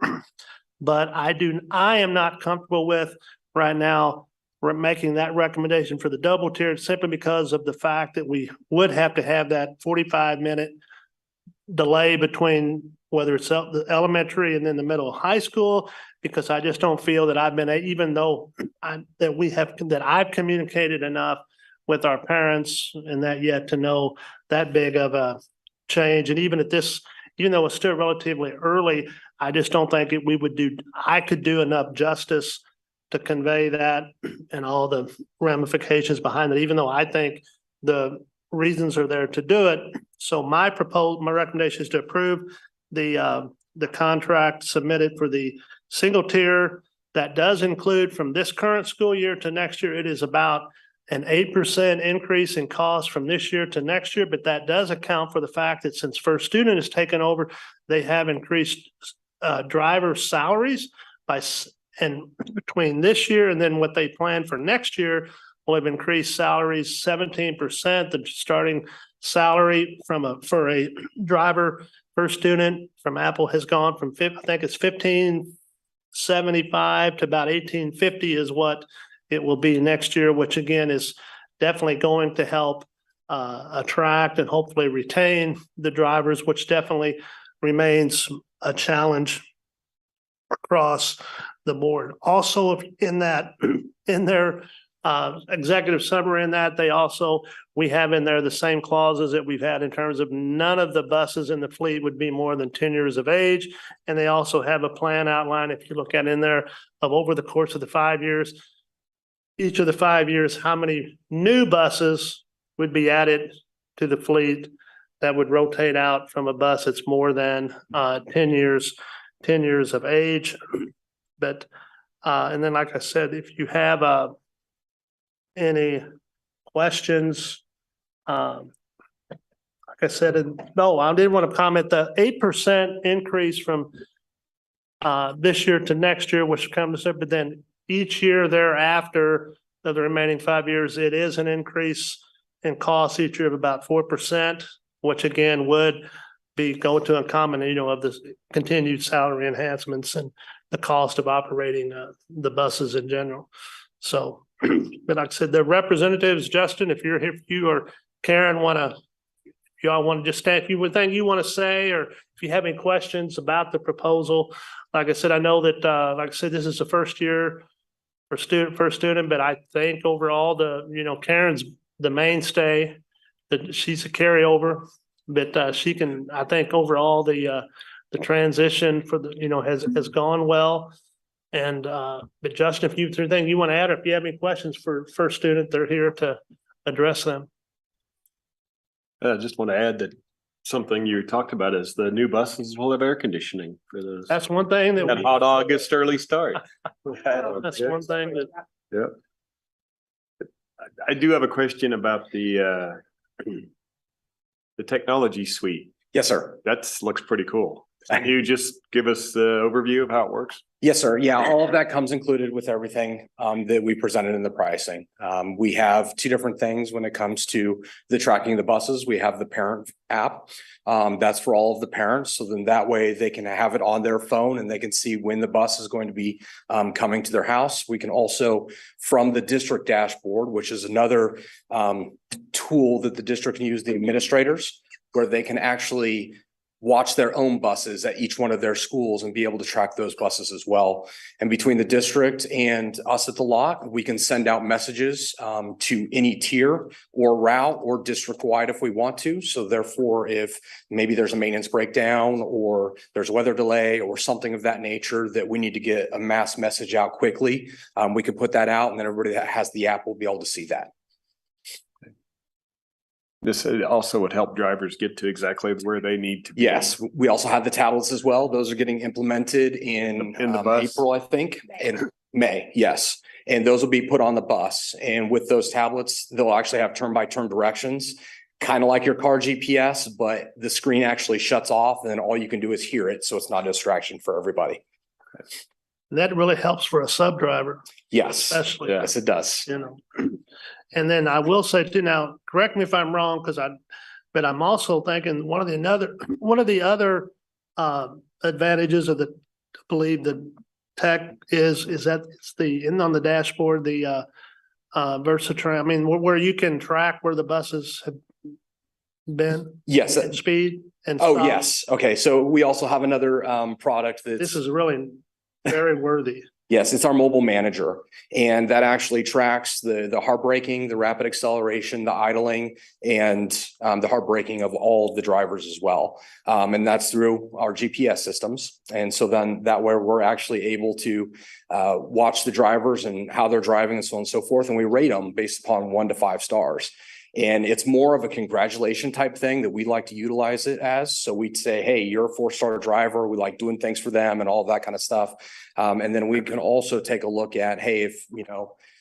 [SPEAKER 7] But I am not comfortable with right now making that recommendation for the double tiered simply because of the fact that we would have to have that 45-minute delay between whether it's the elementary and then the middle high school, because I just don't feel that I've been, even though I've communicated enough with our parents and that yet to know that big of a change. And even at this, even though it's still relatively early, I just don't think I could do enough justice to convey that and all the ramifications behind it, even though I think the reasons are there to do it. So my recommendation is to approve the contract submitted for the single tier. That does include from this current school year to next year, it is about an 8% increase in cost from this year to next year, but that does account for the fact that since First Student has taken over, they have increased driver salaries and between this year and then what they plan for next year will have increased salaries 17%. The starting salary for a driver First Student from Apple has gone from I think it's $1,575 to about $1,850 is what it will be next year, which again is definitely going to help attract and hopefully retain the drivers, which definitely remains a challenge across the board. Also in their executive summary in that, we have in there the same clauses that we've had in terms of none of the buses in the fleet would be more than 10 years of age. And they also have a plan outline, if you look at in there, of over the course of the 5 years, each of the 5 years, how many new buses would be added to the fleet that would rotate out from a bus that's more than 10 years of age. But and then, like I said, if you have any questions, like I said, I did want to comment the 8% increase from this year to next year, which comes up, but then each year thereafter of the remaining 5 years, it is an increase in cost each year of about 4%, which again would go to a comment, of this continued salary enhancements and the cost of operating the buses in general. So, but like I said, the representatives, Justin, if you're here, if you or Karen y'all want to just stand, if you would think you want to say, or if you have any questions about the proposal. Like I said, I know that, like I said, this is the first year for student, but I think overall Karen's the mainstay, that she's a carryover, but she can, I think overall the transition for has gone well. And, but Justin, if you think you want to add, or if you have any questions for first student, they're here to address them.
[SPEAKER 3] I just want to add that something you talked about is the new buses will have air conditioning for those.
[SPEAKER 7] That's one thing that
[SPEAKER 3] That hot August early start.
[SPEAKER 7] that's one thing that.
[SPEAKER 3] Yeah. I do have a question about the technology suite.
[SPEAKER 15] Yes, sir.
[SPEAKER 3] That looks pretty cool. Can you just give us the overview of how it works?
[SPEAKER 15] Yes, sir. Yeah, all of that comes included with everything that we presented in the pricing. We have two different things when it comes to the tracking of the buses. We have the parent app. That's for all of the parents. So then that way they can have it on their phone and they can see when the bus is going to be coming to their house. We can also, from the district dashboard, which is another tool that the district can use, the administrators, where they can actually watch their own buses at each one of their schools and be able to track those buses as well. And between the district and us at the lot, we can send out messages to any tier or route or district-wide if we want to. So therefore, if maybe there's a maintenance breakdown or there's a weather delay or something of that nature that we need to get a mass message out quickly, we can put that out, and then everybody that has the app will be able to see that.
[SPEAKER 3] This also would help drivers get to exactly where they need to be.
[SPEAKER 15] Yes, we also have the tablets as well. Those are getting implemented in
[SPEAKER 3] the bus?
[SPEAKER 15] April, I think, in May. Yes. And those will be put on the bus. And with those tablets, they'll actually have turn by turn directions, kind of like your car GPS, but the screen actually shuts off and then all you can do is hear it. So it's not a distraction for everybody.
[SPEAKER 7] That really helps for a sub driver.
[SPEAKER 15] Yes.
[SPEAKER 7] Especially.
[SPEAKER 15] Yes, it does.
[SPEAKER 7] And then I will say too, now, correct me if I'm wrong, but I'm also thinking one of the other advantages of I believe the tech is that it's on the dashboard, the Versatran, I mean, where you can track where the buses have been.
[SPEAKER 15] Yes.
[SPEAKER 7] And speed and.
[SPEAKER 15] Oh,
[SPEAKER 7] stop.
[SPEAKER 15] yes. Okay. So we also have another product that's.
[SPEAKER 7] This is really very worthy.
[SPEAKER 15] Yes, it's our mobile manager, and that actually tracks the hard braking, the rapid acceleration, the idling, and the hard braking of all of the drivers as well. And that's through our GPS systems. And so then that way we're actually able to watch the drivers and how they're driving and so on and so forth. And we rate them based upon 1 to 5 stars. And it's more of a congratulation type thing that we like to utilize it as. So we'd say, hey, you're a 4-star driver. We like doing things for them and all of that kind of stuff. And then we can also take a look at, hey, if,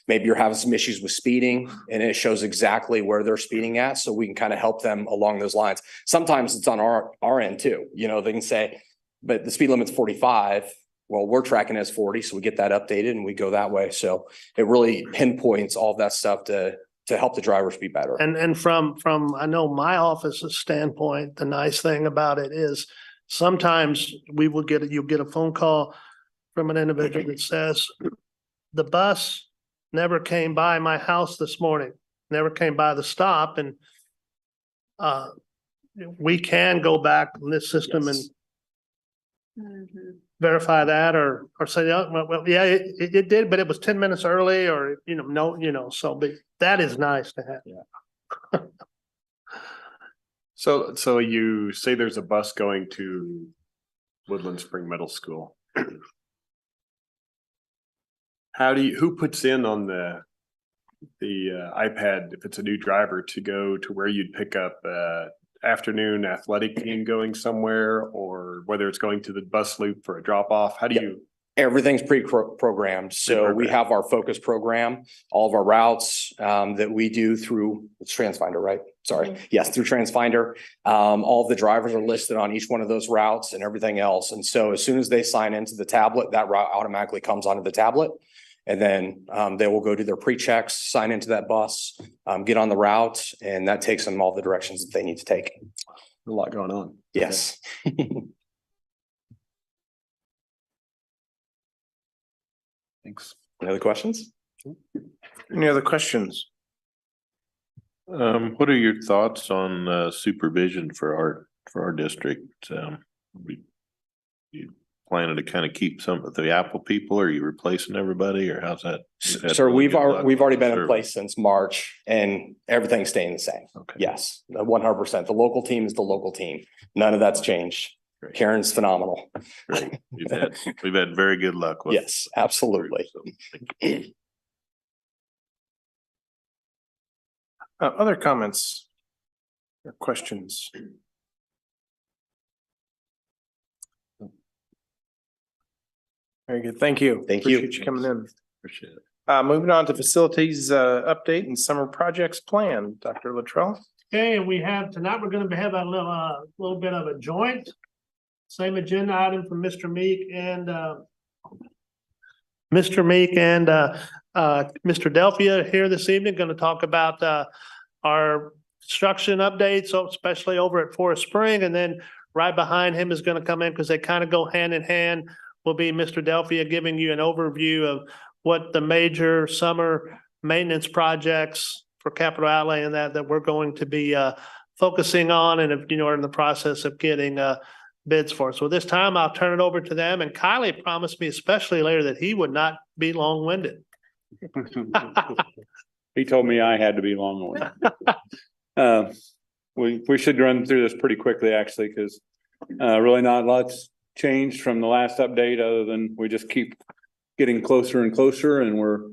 [SPEAKER 15] maybe you're having some issues with speeding and it shows exactly where they're speeding at. So we can kind of help them along those lines. Sometimes it's on our end too. They can say, but the speed limit's 45. Well, we're tracking as 40. So we get that updated and we go that way. So it really pinpoints all of that stuff to help the drivers be better.
[SPEAKER 7] And from I know my office's standpoint, the nice thing about it is sometimes you'll get a phone call from an individual that says, the bus never came by my house this morning, never came by the stop. And we can go back in this system and verify that or say, oh, well, yeah, it did, but it was 10 minutes early or, so but that is nice to have.
[SPEAKER 3] Yeah. So you say there's a bus going to Woodland Spring Middle School. Who puts in on the iPad if it's a new driver to go to where you'd pick up afternoon athletic team going somewhere, or whether it's going to the bus loop for a drop off? How do you?
[SPEAKER 15] Everything's pre-programmed. So we have our focus program, all of our routes that we do through TransFinder, right? Sorry. Yes, through TransFinder. All of the drivers are listed on each one of those routes and everything else. And so as soon as they sign into the tablet, that route automatically comes onto the tablet. And then they will go do their pre-checks, sign into that bus, get on the route, and that takes them all the directions that they need to take.
[SPEAKER 3] A lot going on.
[SPEAKER 15] Yes.
[SPEAKER 3] Thanks.
[SPEAKER 15] Any other questions?
[SPEAKER 1] Any other questions?
[SPEAKER 10] What are your thoughts on supervision for our district? You planning to kind of keep some of the Apple people? Or are you replacing everybody, or how's that?
[SPEAKER 15] Sir, we've already been in place since March and everything's staying the same.
[SPEAKER 10] Okay.
[SPEAKER 15] Yes, 100%. The local team is the local team. None of that's changed.
[SPEAKER 10] Great.
[SPEAKER 15] Karen's phenomenal.
[SPEAKER 10] Great. We've had very good luck with.
[SPEAKER 15] Yes, absolutely.
[SPEAKER 10] So, thank you.
[SPEAKER 1] Other comments or questions? Very good. Thank you.
[SPEAKER 15] Thank you.
[SPEAKER 1] Appreciate you coming in.
[SPEAKER 10] Appreciate it.
[SPEAKER 1] Moving on to facilities, update and summer projects plan, Dr. Luttrell.
[SPEAKER 7] Okay, and we have, tonight, we're gonna have a little bit of a joint. Same agenda item from Mr. Meek and Mr. Delphia here this evening, gonna talk about our construction updates, so especially over at Forest Spring, and then right behind him is gonna come in, because they kind of go hand in hand, will be Mr. Delphia giving you an overview of what the major summer maintenance projects for capital outlay and that we're going to be focusing on, and if, are in the process of getting bids for. So this time I'll turn it over to them, and Kylie promised me especially later that he would not be long-winded.
[SPEAKER 16] He told me I had to be long-winded. We should run through this pretty quickly, actually, because really not lots changed from the last update, other than we just keep getting closer and closer, and we're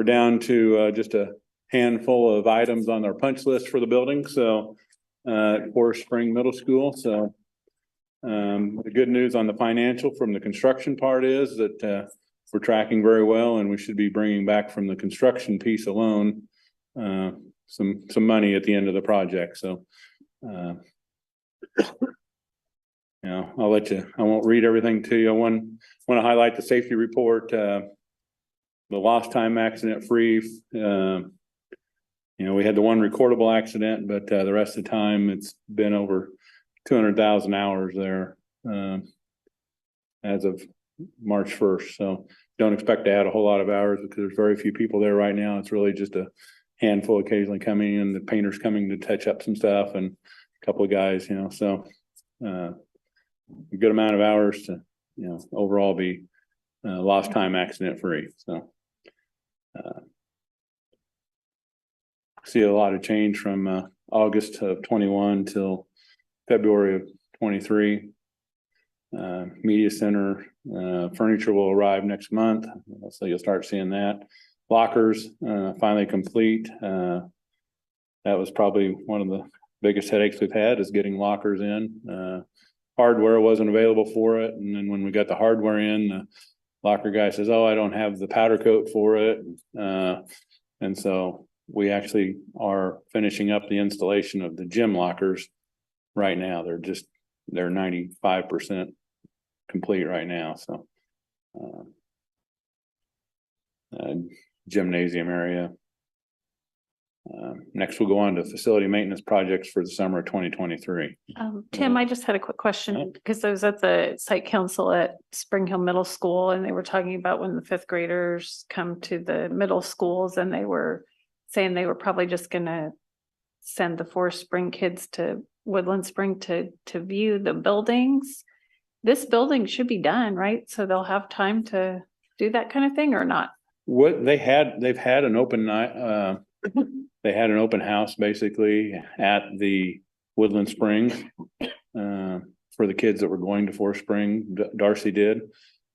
[SPEAKER 16] down to just a handful of items on our punch list for the building. So Forest Spring Middle School. So the good news on the financial from the construction part is that we're tracking very well, and we should be bringing back from the construction piece alone some money at the end of the project. So I'll let you, I won't read everything to you. I want to highlight the safety report, the lost time accident free. We had the one recordable accident, but the rest of the time it's been over 200,000 hours there as of March 1st. So don't expect to add a whole lot of hours, because there's very few people there right now. It's really just a handful occasionally coming in, the painters coming to touch up some stuff, and a couple of guys, so a good amount of hours to, overall be lost time accident free. So see a lot of change from August of 21 till February of 23. Media center furniture will arrive next month, so you'll start seeing that. Lockers finally complete. That was probably one of the biggest headaches we've had, is getting lockers in. Hardware wasn't available for it, and then when we got the hardware in, the locker guy says, "Oh, I don't have the powder coat for it," and so we actually are finishing up the installation of the gym lockers right now. They're 95% complete right now. So gymnasium area. Next, we'll go on to facility maintenance projects for the summer of 2023.
[SPEAKER 12] Tim, I just had a quick question, because I was at the site council at Spring Hill Middle School, and they were talking about when the fifth graders come to the middle schools, and they were saying they were probably just gonna send the Forest Spring kids to Woodland Spring to view the buildings. This building should be done, right? So they'll have time to do that kind of thing, or not?
[SPEAKER 16] What they've had an open night, they had an open house basically at the Woodland Springs for the kids that were going to Forest Spring. Darcy did.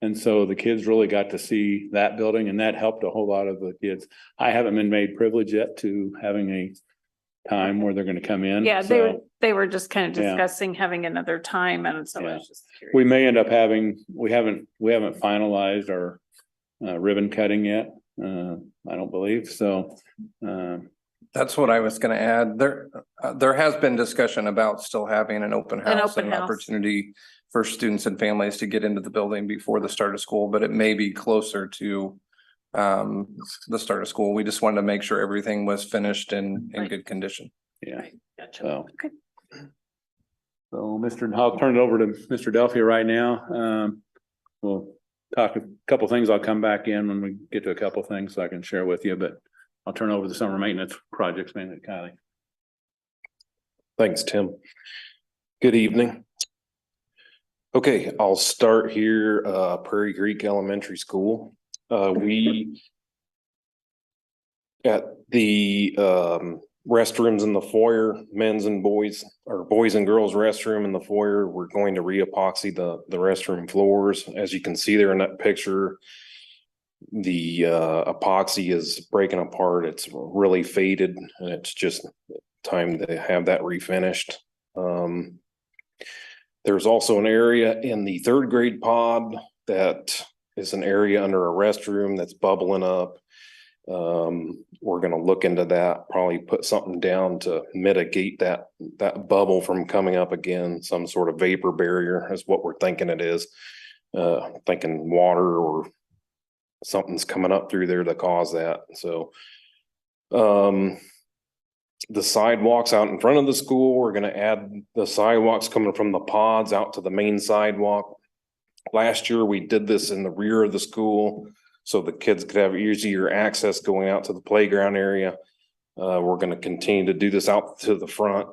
[SPEAKER 16] And so the kids really got to see that building, and that helped a whole lot of the kids. I haven't been made privileged yet to having a time where they're going to come in.
[SPEAKER 12] Yeah,
[SPEAKER 16] So
[SPEAKER 12] they were just kind of
[SPEAKER 16] Yeah.
[SPEAKER 12] discussing having another time, and so I was just curious.
[SPEAKER 16] we may end up having, we haven't finalized our ribbon cutting yet. I don't believe so.
[SPEAKER 14] That's what I was gonna add. There has been discussion about still having an open house and an opportunity for students and families to get into the building before the start of school, but it may be closer to the start of school. We just wanted to make sure everything was finished in good condition.
[SPEAKER 16] Yeah.
[SPEAKER 12] Gotcha.
[SPEAKER 16] So
[SPEAKER 12] Okay.
[SPEAKER 16] So I'll turn it over to Mr. Delphia right now. We'll talk a couple things. I'll come back in when we get to a couple things so I can share with you, but I'll turn over the summer maintenance projects mainly to Kylie.
[SPEAKER 17] Thanks, Tim. Good evening. Okay, I'll start here, Prairie Creek Elementary School. We at the restrooms in the foyer, men's and boys, or boys and girls restroom in the foyer, we're going to re-epoxy the restroom floors. As you can see there in that picture, the epoxy is breaking apart. It's really faded and it's just time to have that refinished. There's also an area in the third grade pod that is an area under a restroom that's bubbling up. We're going to look into that, probably put something down to mitigate that bubble from coming up again. Some sort of vapor barrier is what we're thinking it is. Thinking water or something's coming up through there to cause that. So the sidewalks out in front of the school, we're going to add the sidewalks coming from the pods out to the main sidewalk. Last year we did this in the rear of the school so the kids could have easier access going out to the playground area. We're going to continue to do this out to the front.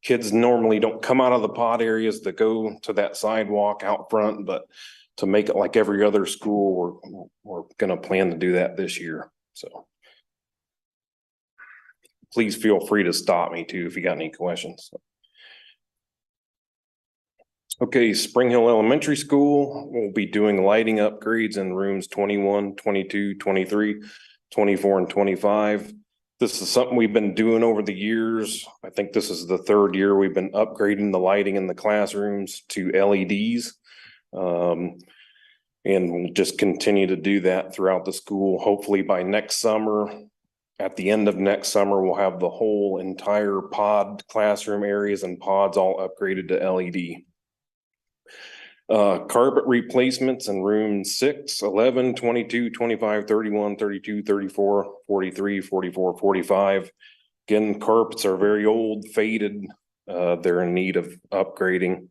[SPEAKER 17] Kids normally don't come out of the pod areas to go to that sidewalk out front, but to make it like every other school, we're going to plan to do that this year. So please feel free to stop me too if you got any questions. Okay, Spring Hill Elementary School, we'll be doing lighting upgrades in rooms 21, 22, 23, 24, and 25. This is something we've been doing over the years. I think this is the third year we've been upgrading the lighting in the classrooms to LEDs. And we'll just continue to do that throughout the school. Hopefully by next summer, at the end of next summer, we'll have the whole entire pod classroom areas and pods all upgraded to LED. Carpet replacements in room 6, 11, 22, 25, 31, 32, 34, 43, 44, 45. Again, carpets are very old, faded. They're in need of upgrading.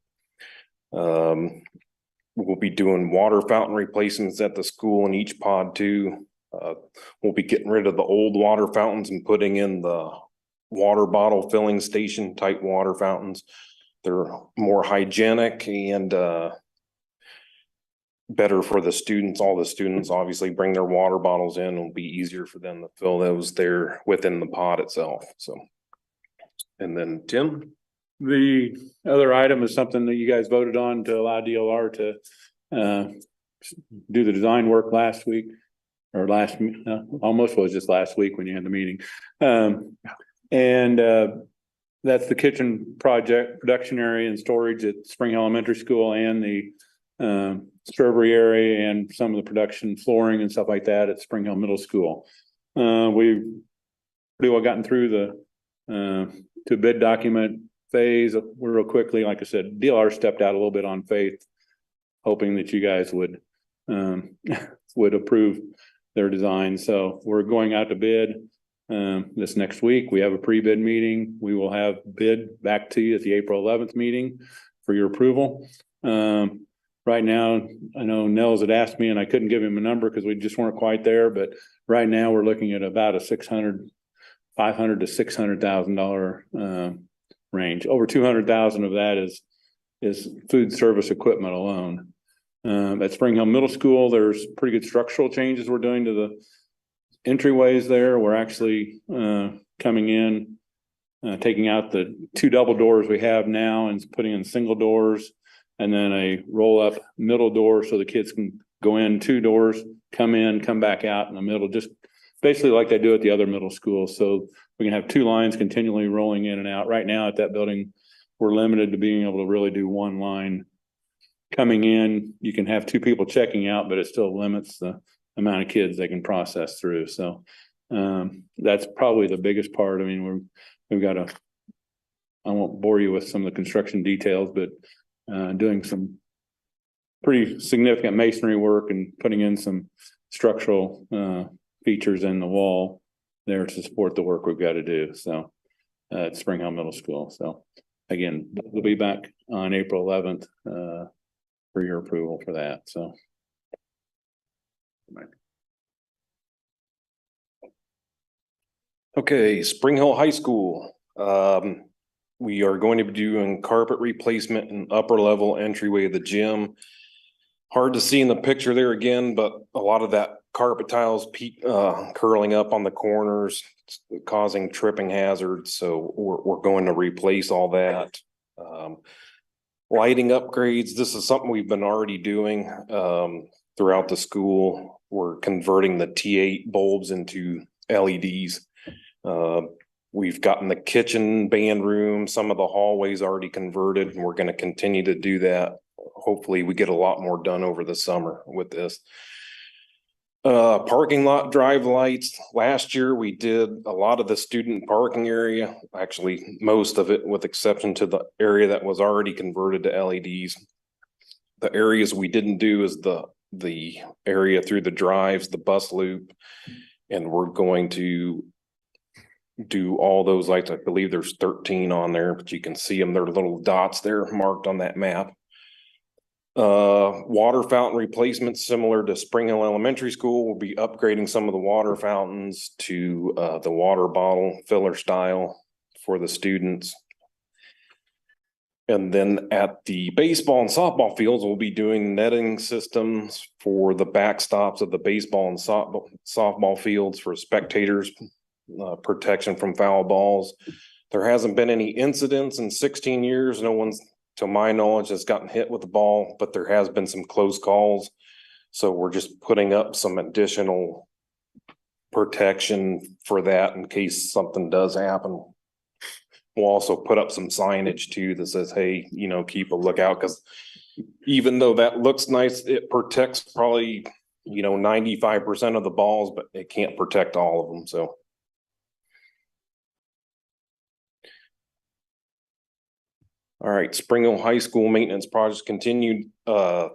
[SPEAKER 17] We'll be doing water fountain replacements at the school in each pod too. We'll be getting rid of the old water fountains and putting in the water bottle filling station type water fountains. They're more hygienic and better for the students. All the students obviously bring their water bottles in. It'll be easier for them to fill those there within the pod itself. So, and then Tim?
[SPEAKER 16] The other item is something that you guys voted on to allow DLR to do the design work last week or almost was just last week when you had the meeting. That's the kitchen project, production area and storage at Spring Elementary School and the strawberry area and some of the production flooring and stuff like that at Spring Hill Middle School. We've pretty well gotten through the to bid document phase real quickly. Like I said, DLR stepped out a little bit on faith, hoping that you guys would approve their design. So we're going out to bid this next week. We have a pre-bid meeting. We will have bid back to you at the April 11th meeting for your approval. Right now, I know Nels had asked me and I couldn't give him a number because we just weren't quite there, but right now we're looking at about a $500,000 to $600,000 range. Over 200,000 of that is food service equipment alone. At Spring Hill Middle School, there's pretty good structural changes we're doing to the entryways there. We're actually coming in, taking out the 2 double doors we have now and putting in single doors, and then a roll up middle door so the kids can go in 2 doors, come in, come back out in the middle, just basically like they do at the other middle schools. So we can have 2 lines continually rolling in and out. Right now at that building, we're limited to being able to really do 1 line coming in. You can have 2 people checking out, but it still limits the amount of kids they can process through. So that's probably the biggest part. I mean, we've got I won't bore you with some of the construction details, but doing some pretty significant masonry work and putting in some structural features in the wall there to support the work we've got to do. So at Spring Hill Middle School. So again, we'll be back on April 11th, for your approval for that, so.
[SPEAKER 17] Okay, Spring Hill High School. We are going to be doing carpet replacement and upper level entryway of the gym. Hard to see in the picture there again, but a lot of that carpet tiles curling up on the corners, causing tripping hazards. So we're going to replace all that. Lighting upgrades. This is something we've been already doing throughout the school. We're converting the T8 bulbs into LEDs. We've gotten the kitchen band room, some of the hallways already converted, and we're going to continue to do that. Hopefully we get a lot more done over the summer with this. Parking lot drive lights. Last year we did a lot of the student parking area, actually most of it with exception to the area that was already converted to LEDs. The areas we didn't do is the area through the drives, the bus loop, and we're going to do all those lights. I believe there's 13 on there, but you can see them. They're little dots there marked on that map. Water fountain replacements similar to Spring Hill Elementary School. We'll be upgrading some of the water fountains to the water bottle filler style for the students. And then at the baseball and softball fields, we'll be doing netting systems for the backstops of the baseball and softball fields for spectators. Protection from foul balls. There hasn't been any incidents in 16 years. No one's, to my knowledge, has gotten hit with the ball, but there has been some close calls. So we're just putting up some additional protection for that in case something does happen. We'll also put up some signage too that says, hey, you know, keep a lookout, because even though that looks nice, it protects probably, you know, 95% of the balls, but it can't protect all of them. So all right, Spring Hill High School maintenance projects continued. I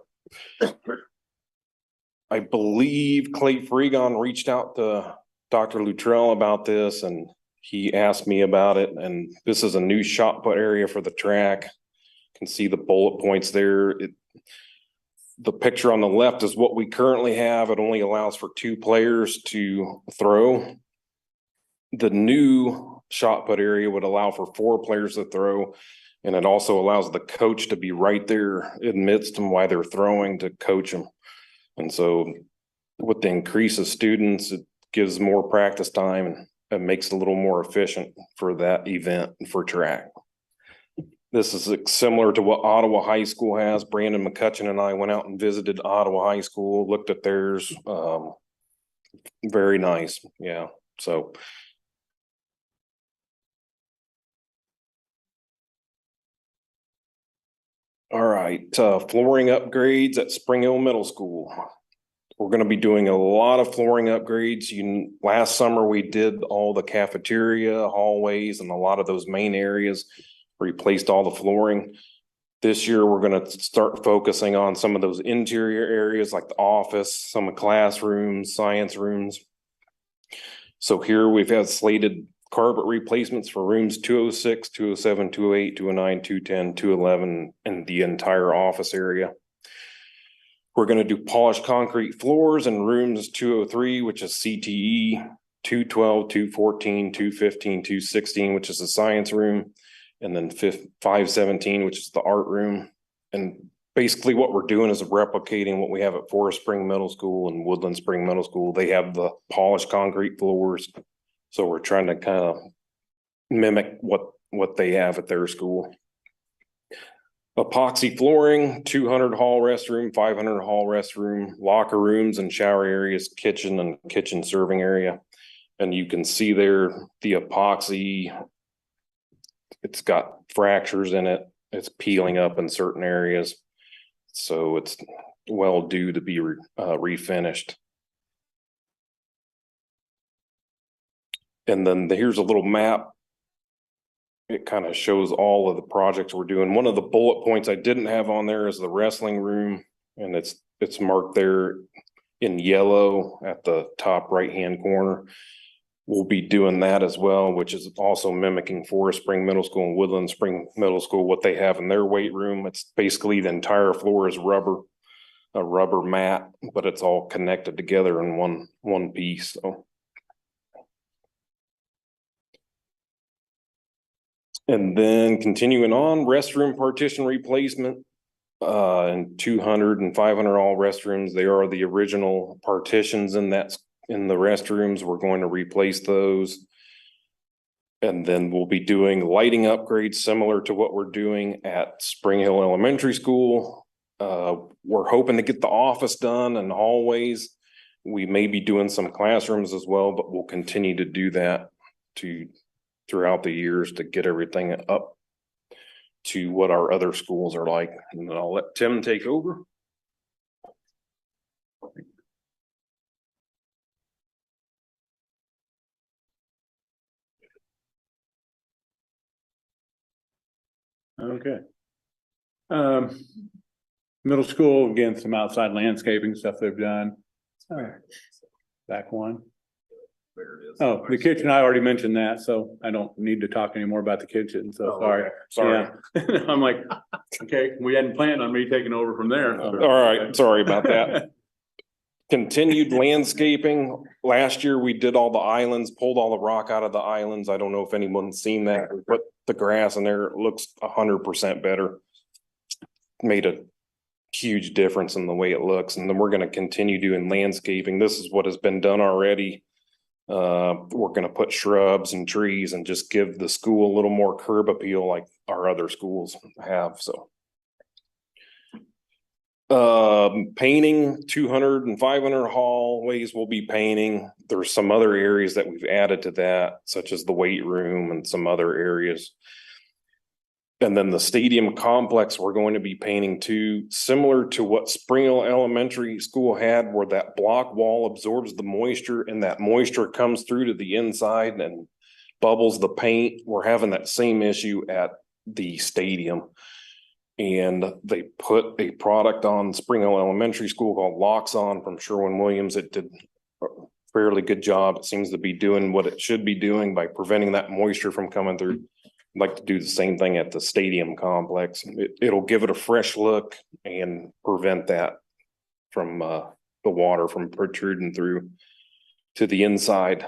[SPEAKER 17] believe Clay Freegon reached out to Dr. Luttrell about this, and he asked me about it. And this is a new shot put area for the track. You can see the bullet points there. The picture on the left is what we currently have. It only allows for 2 players to throw. The new shot put area would allow for 4 players to throw. And it also allows the coach to be right there amidst them while they're throwing to coach them. And so with the increase of students, it gives more practice time and it makes it a little more efficient for that event for track. This is similar to what Ottawa High School has. Brandon McCutcheon and I went out and visited Ottawa High School, looked at theirs. Very nice. Yeah. So all right, flooring upgrades at Spring Hill Middle School. We're going to be doing a lot of flooring upgrades. Last summer we did all the cafeteria, hallways, and a lot of those main areas, replaced all the flooring. This year we're going to start focusing on some of those interior areas like the office, some of classrooms, science rooms. So here we've had slated carpet replacements for rooms 206, 207, 208, 209, 210, 211, and the entire office area. We're going to do polished concrete floors in rooms 203, which is CTE, 212, 214, 215, 216, which is the science room, and then 517, which is the art room. And basically what we're doing is replicating what we have at Forest Spring Middle School and Woodland Spring Middle School. They have the polished concrete floors. So we're trying to kind of mimic what they have at their school. Epoxy flooring, 200 hall restroom, 500 hall restroom, locker rooms and shower areas, kitchen and kitchen serving area. And you can see there the epoxy, it's got fractures in it. It's peeling up in certain areas. So it's well due to be refinished. And then here's a little map. It kind of shows all of the projects we're doing. One of the bullet points I didn't have on there is the wrestling room, and it's marked there in yellow at the top right-hand corner. we'll be doing that as well, which is also mimicking Forest Spring Middle School and Woodland Spring Middle School, what they have in their weight room. It's basically the entire floor is rubber, a rubber mat, but it's all connected together in one piece. So. And then continuing on, restroom partition replacement. And 200 and 500 all restrooms. They are the original partitions in the restrooms. We're going to replace those. And then we'll be doing lighting upgrades similar to what we're doing at Spring Hill Elementary School. We're hoping to get the office done and hallways. We may be doing some classrooms as well, but we'll continue to do that throughout the years to get everything up to what our other schools are like. And then I'll let Tim take over.
[SPEAKER 16] Okay. Middle school, again, some outside landscaping stuff they've done. Back one. Oh, the kitchen, I already mentioned that, so I don't need to talk anymore about the kitchen, so sorry.
[SPEAKER 17] Sorry.
[SPEAKER 16] Yeah. I'm like, okay, we hadn't planned on me taking over from there.
[SPEAKER 17] All right, sorry about that. Continued landscaping. Last year, we did all the islands, pulled all the rock out of the islands. I don't know if anyone's seen that. We put the grass in there. It looks 100% better. Made a huge difference in the way it looks. And then we're going to continue doing landscaping. This is what has been done already. We're going to put shrubs and trees and just give the school a little more curb appeal like our other schools have. So painting 200 and 500 hallways will be painting. There's some other areas that we've added to that, such as the weight room and some other areas. And then the stadium complex, we're going to be painting too, similar to what Spring Hill Elementary School had, where that block wall absorbs the moisture and that moisture comes through to the inside and bubbles the paint. We're having that same issue at the stadium. And they put a product on Spring Hill Elementary School called Locks On from Sherwin-Williams. It did a fairly good job. It seems to be doing what it should be doing by preventing that moisture from coming through. I'd like to do the same thing at the stadium complex. It'll give it a fresh look and prevent that from the water from protruding through to the inside.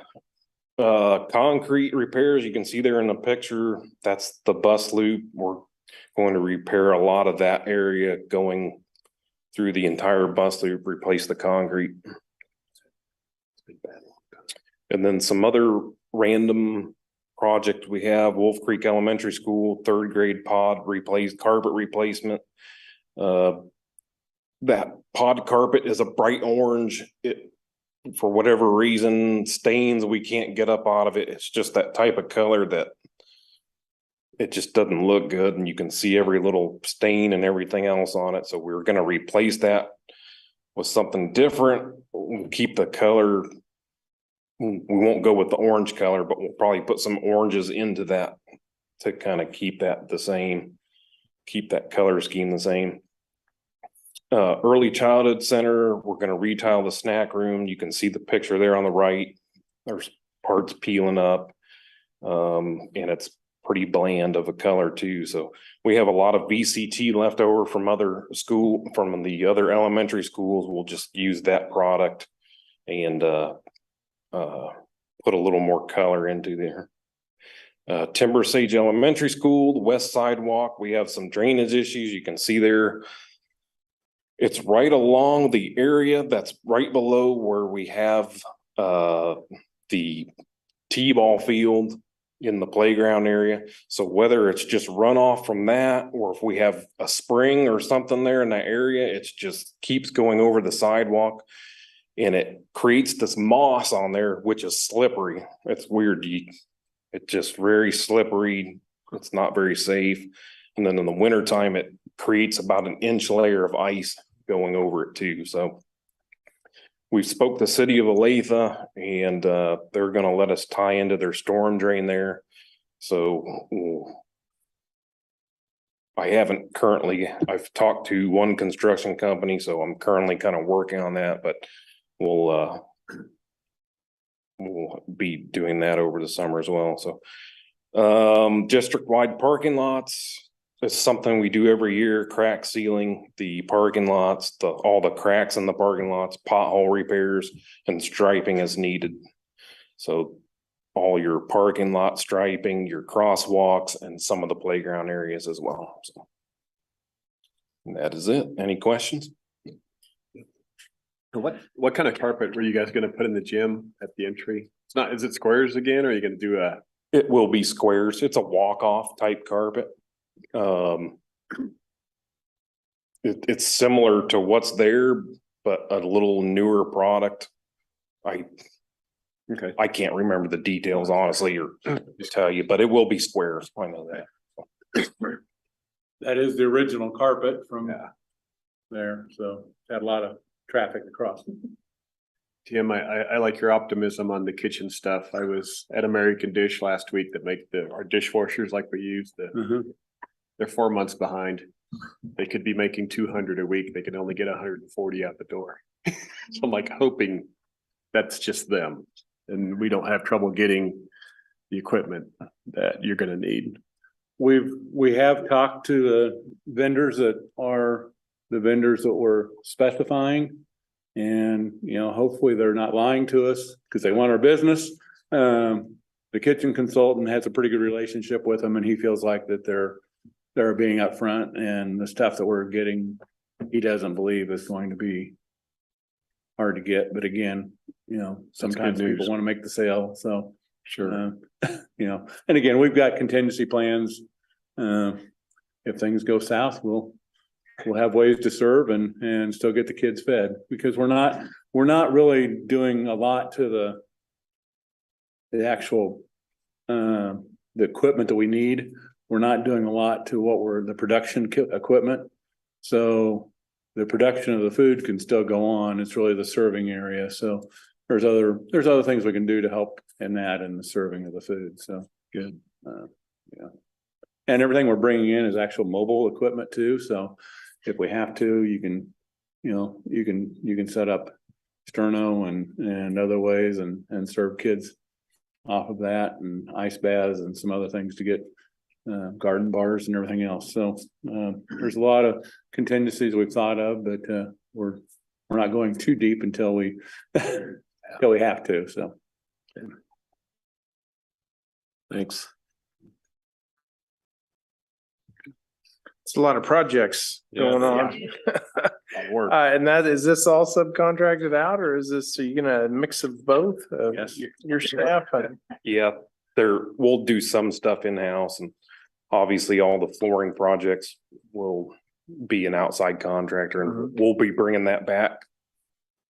[SPEAKER 17] Concrete repairs, you can see there in the picture, that's the bus loop. We're going to repair a lot of that area going through the entire bus loop, replace the concrete. And then some other random project we have, Wolf Creek Elementary School, 3rd grade carpet replacement. That pod carpet is a bright orange. It, for whatever reason, stains we can't get up out of it. It's just that type of color that it just doesn't look good, and you can see every little stain and everything else on it. So we're going to replace that with something different. We'll keep the color. We won't go with the orange color, but we'll probably put some oranges into that to kind of keep that the same, keep that color scheme the same. Early Childhood Center, we're going to retile the snack room. You can see the picture there on the right. There's parts peeling up, and it's pretty bland of a color too. So we have a lot of VCT left over from from the other elementary schools. We'll just use that product and put a little more color into there. Timber Sage Elementary School, the west sidewalk, we have some drainage issues. You can see there. It's right along the area that's right below where we have the T-ball field in the playground area. So whether it's just runoff from that, or if we have a spring or something there in that area, it just keeps going over the sidewalk. And it creates this moss on there, which is slippery. It's weird. It's just very slippery. It's not very safe. And then in the wintertime, it creates about an inch layer of ice going over it too. So we spoke to the city of Olathe, and they're going to let us tie into their storm drain there. So I've talked to one construction company, so I'm currently kind of working on that, but we'll we'll be doing that over the summer as well, so. District-wide parking lots, it's something we do every year, crack sealing the parking lots, all the cracks in the parking lots, pothole repairs and striping as needed. So all your parking lot striping, your crosswalks and some of the playground areas as well, so. And that is it. Any questions?
[SPEAKER 3] What kind of carpet were you guys gonna put in the gym at the entry? It's not, is it squares again, or are you gonna do a?
[SPEAKER 17] It will be squares. It's a walk-off type carpet. It's similar to what's there, but a little newer product. I can't remember the details honestly, or just tell you, but it will be squares. I know that.
[SPEAKER 16] That is the original carpet from there, so had a lot of traffic across.
[SPEAKER 3] Tim, I like your optimism on the kitchen stuff. I was at American Dish last week that make our dishwashers like we use. They're 4 months behind. They could be making 200 a week. They can only get 140 out the door. So I'm like hoping that's just them and we don't have trouble getting the equipment that you're gonna need.
[SPEAKER 16] We have talked to the vendors that are the vendors that we're specifying. And, you know, hopefully they're not lying to us because they want our business. The kitchen consultant has a pretty good relationship with them and he feels like that they're being upfront, and the stuff that we're getting, he doesn't believe is going to be hard to get. But again, you know, sometimes people want to make the sale. So
[SPEAKER 3] sure,
[SPEAKER 16] you know, and again, we've got contingency plans. If things go south, we'll have ways to serve and still get the kids fed, because we're not really doing a lot to the actual the equipment that we need. We're not doing a lot to the production equipment. So the production of the food can still go on. It's really the serving area. So there's other things we can do to help in that and the serving of the food. So
[SPEAKER 3] good.
[SPEAKER 16] Yeah. And everything we're bringing in is actual mobile equipment too. So if we have to, you can set up sterno and other ways and serve kids off of that, and ice baths and some other things to get garden bars and everything else. So there's a lot of contingencies we've thought of, but we're not going too deep until we have to. So
[SPEAKER 3] thanks.
[SPEAKER 1] It's a lot of projects going on. And is this all subcontracted out, or are you gonna mix of both?
[SPEAKER 17] Yes.
[SPEAKER 1] Your staff?
[SPEAKER 17] Yeah, we'll do some stuff in-house, and obviously all the flooring projects will be an outside contractor, and we'll be bringing that back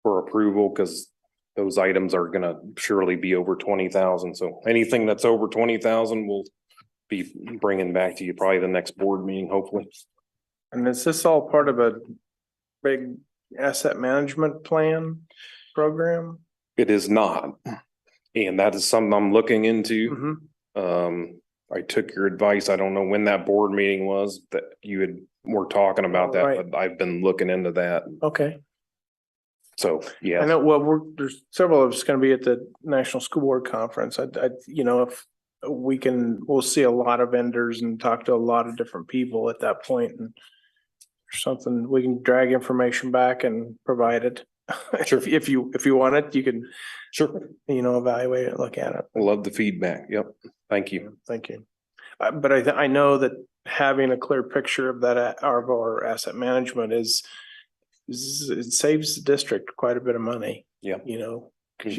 [SPEAKER 17] for approval because those items are gonna surely be over 20,000. So anything that's over 20,000 we'll be bringing back to you probably the next board meeting, hopefully.
[SPEAKER 1] And is this all part of a big asset management plan program?
[SPEAKER 17] It is not, and that is something I'm looking into. I took your advice. I don't know when that board meeting was that were talking about that, but I've been looking into that.
[SPEAKER 1] Okay.
[SPEAKER 17] So, yeah.
[SPEAKER 1] I know, well, there's several of us gonna be at the National School Board Conference. If we'll see a lot of vendors and talk to a lot of different people at that point, and something we can drag information back and provide it. Sure. If you want it, you can evaluate it, look at it.
[SPEAKER 17] I love the feedback. Yep. Thank you.
[SPEAKER 1] Thank you. But I know that having a clear picture of that, of our asset management it saves the district quite a bit of money.
[SPEAKER 17] Yeah.
[SPEAKER 1] Because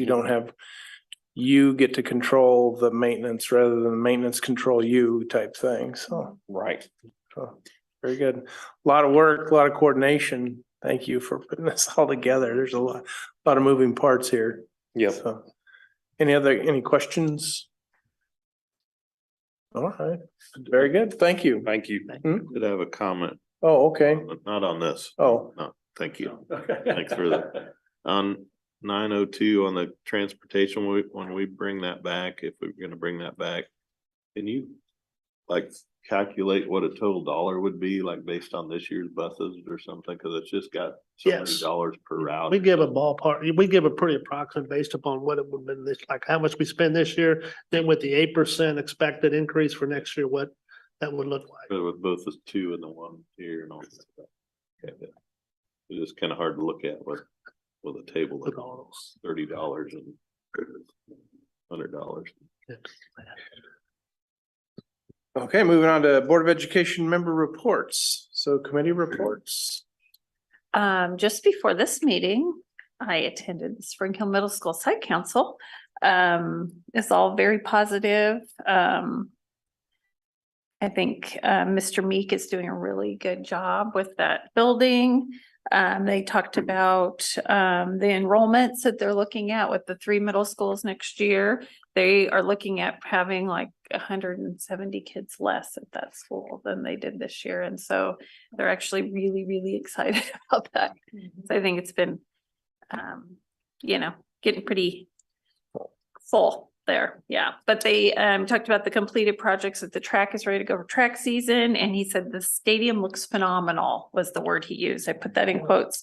[SPEAKER 1] you get to control the maintenance rather than the maintenance control you type thing. So.
[SPEAKER 17] Right.
[SPEAKER 1] So very good. A lot of work, a lot of coordination. Thank you for putting this all together. There's a lot of moving parts here.
[SPEAKER 17] Yeah.
[SPEAKER 1] So, any questions? All right. Very good. Thank you.
[SPEAKER 17] Thank you.
[SPEAKER 10] Did I have a comment?
[SPEAKER 1] Oh, okay.
[SPEAKER 10] Not on this.
[SPEAKER 1] Oh.
[SPEAKER 10] No, thank you. Thanks for that. On 902 on the transportation, when we bring that back, if we're gonna bring that back, can you like calculate what a total dollar would be, like based on this year's buses or something? Cause it's just got so many
[SPEAKER 7] Yes.
[SPEAKER 10] dollars per route.
[SPEAKER 7] We give a ballpark, we give a pretty approximate based upon what it would have been this, like how much we spend this year, then with the 8% expected increase for next year, what that would look like.
[SPEAKER 10] But with both the 2 and the 1 here and all that stuff. Okay. It's kind of hard to look at with a table
[SPEAKER 7] With
[SPEAKER 10] of
[SPEAKER 7] all those.
[SPEAKER 10] $30 and $100.
[SPEAKER 1] Okay, moving on to Board of Education member reports. So committee reports.
[SPEAKER 12] Just before this meeting, I attended the Spring Hill Middle School Site Council. It's all very positive. I think Mr. Meek is doing a really good job with that building. They talked about the enrollments that they're looking at with the 3 middle schools next year. They are looking at having like 170 kids less at that school than they did this year. And so they're actually really, really excited about that. So I think it's been, getting pretty full there. Yeah. But they talked about the completed projects, that the track is ready to go for track season. And he said the stadium looks phenomenal was the word he used. I put that in quotes.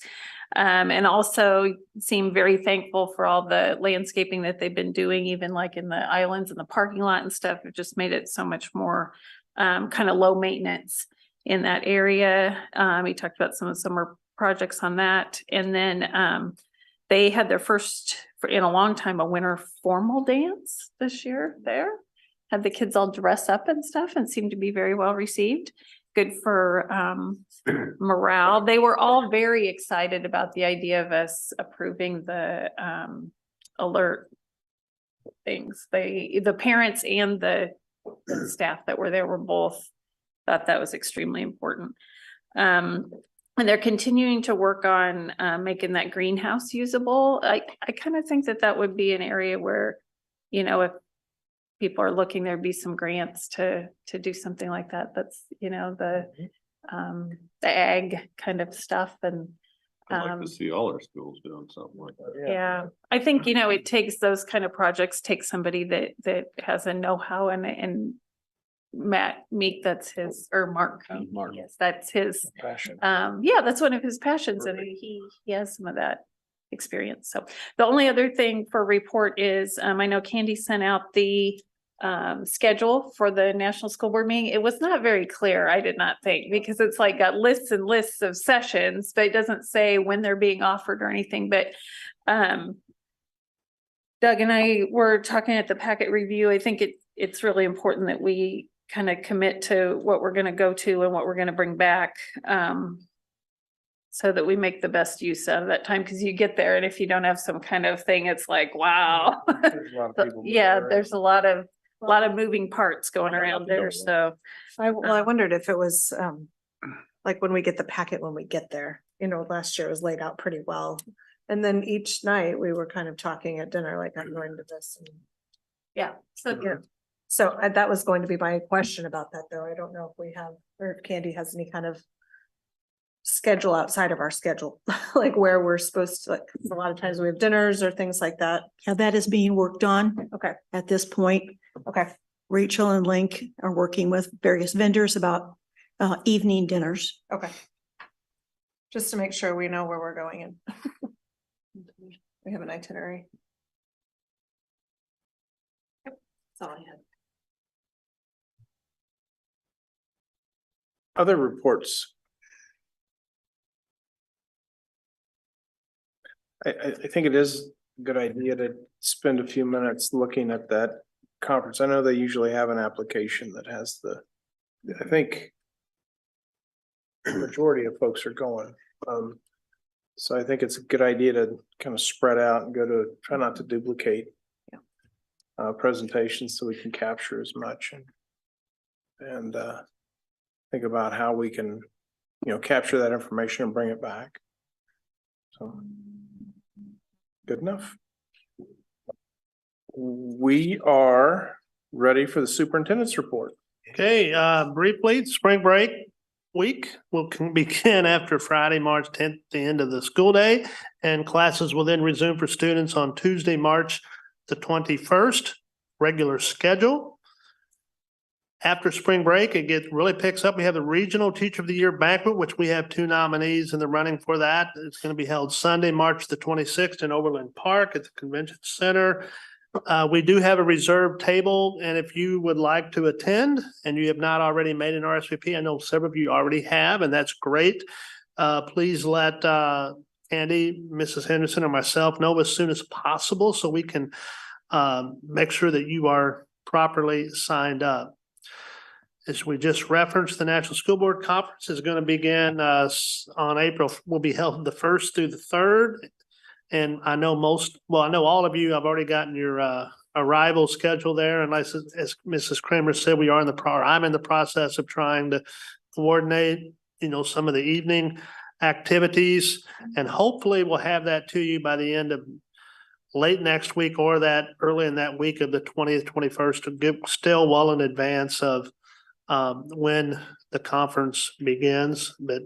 [SPEAKER 12] And also seemed very thankful for all the landscaping that they've been doing, even like in the islands and the parking lot and stuff. It just made it so much more kind of low maintenance in that area. He talked about some of the summer projects on that. And then they had their first, in a long time, a winter formal dance this year there. Had the kids all dress up and stuff and seemed to be very well received. Good for morale. They were all very excited about the idea of us approving the alert things. The parents and the staff that were there were both thought that was extremely important. And they're continuing to work on making that greenhouse usable. I kind of think that would be an area where, if people are looking, there'd be some grants to do something like that. That's, the ag kind of stuff. And
[SPEAKER 10] I'd like to see all our schools doing something like that.
[SPEAKER 12] yeah, I think, it takes those kind of projects, take somebody that has a know-how and Matt Meek, that's his, or Mark.
[SPEAKER 1] Mark.
[SPEAKER 12] Yes, that's his
[SPEAKER 1] Passion.
[SPEAKER 12] yeah, that's one of his passions, and he has some of that experience. So the only other thing for report is, I know Candy sent out the schedule for the National School Board meeting. It was not very clear, I did not think, because it's like got lists and lists of sessions, but it doesn't say when they're being offered or anything. But Doug and I were talking at the packet review. I think it's really important that we kind of commit to what we're going to go to and what we're going to bring back, so that we make the best use out of that time. Because you get there, and if you don't have some kind of thing, it's like, wow.
[SPEAKER 1] There's a lot of people
[SPEAKER 12] Yeah,
[SPEAKER 1] there.
[SPEAKER 12] there's a lot of moving parts going around there. So
[SPEAKER 2] I wondered if it was, like when we get the packet, when we get there, last year it was laid out pretty well. And then each night we were kind of talking at dinner, like I'm going to this. And
[SPEAKER 12] yeah,
[SPEAKER 2] so that was going to be my question about that, though. I don't know if we have, or if Candy has any kind of schedule outside of our schedule, like where we're supposed to, like, a lot of times we have dinners or things like that.
[SPEAKER 4] Now that is being worked on
[SPEAKER 2] Okay,
[SPEAKER 4] at this point.
[SPEAKER 2] okay.
[SPEAKER 4] Rachel and Link are working with various vendors about evening dinners.
[SPEAKER 2] Okay. Just to make sure we know where we're going in. We have an itinerary. Yep, that's all I had.
[SPEAKER 1] Other reports. I think it is a good idea to spend a few minutes looking at that conference. I know they usually have an application that has I think the majority of folks are going. So I think it's a good idea to kind of spread out and try not to duplicate presentations, so we can capture as much and think about how we can, capture that information and bring it back. So good enough. We are ready for the superintendent's report.
[SPEAKER 7] Okay, briefly, spring break week will begin after Friday, March 10th, the end of the school day, and classes will then resume for students on Tuesday, March the 21st, regular schedule. after spring break, it gets really picks up. We have the Regional Teacher of the Year banquet, which we have 2 nominees in the running for that. It's going to be held Sunday, March the 26th in Overland Park at the Convention Center. We do have a reserved table, and if you would like to attend and you have not already made an RSVP, I know several of you already have, and that's great. Please let Andy, Mrs. Henderson, or myself know as soon as possible so we can make sure that you are properly signed up. As we just referenced, the National School Board Conference is going to begin on April, will be held the 1st through the 3rd. And I know I know all of you, I've already gotten your arrival schedule there. And as Mrs. Kramer said, I'm in the process of trying to coordinate, some of the evening activities. And hopefully we'll have that to you by the end of late next week or that early in that week of the 20th, 21st, to get still well in advance of when the conference begins. But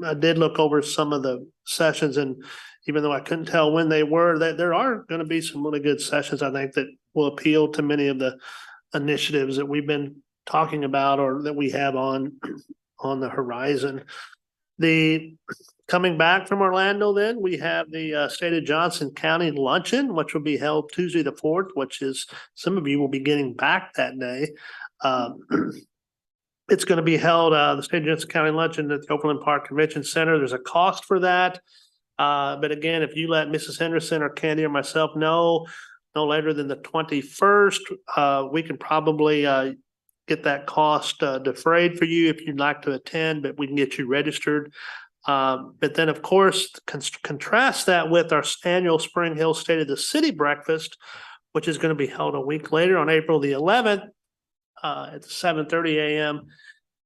[SPEAKER 7] I did look over some of the sessions, and even though I couldn't tell when they were, that there are going to be some really good sessions, I think, that will appeal to many of the initiatives that we've been talking about or that we have on the horizon. Coming back from Orlando, then we have the State of Johnson County Luncheon, which will be held Tuesday the 4th, which is some of you will be getting back that day. It's going to be held, the State of Johnson County Luncheon at the Overland Park Convention Center. There's a cost for that. But again, if you let Mrs. Henderson or Candy or myself know no later than the 21st, we can probably get that cost defrayed for you if you'd like to attend, but we can get you registered. But then, of course, contrast that with our annual Spring Hill State of the City breakfast, which is going to be held a week later on April the 11th at 7:30 a.m.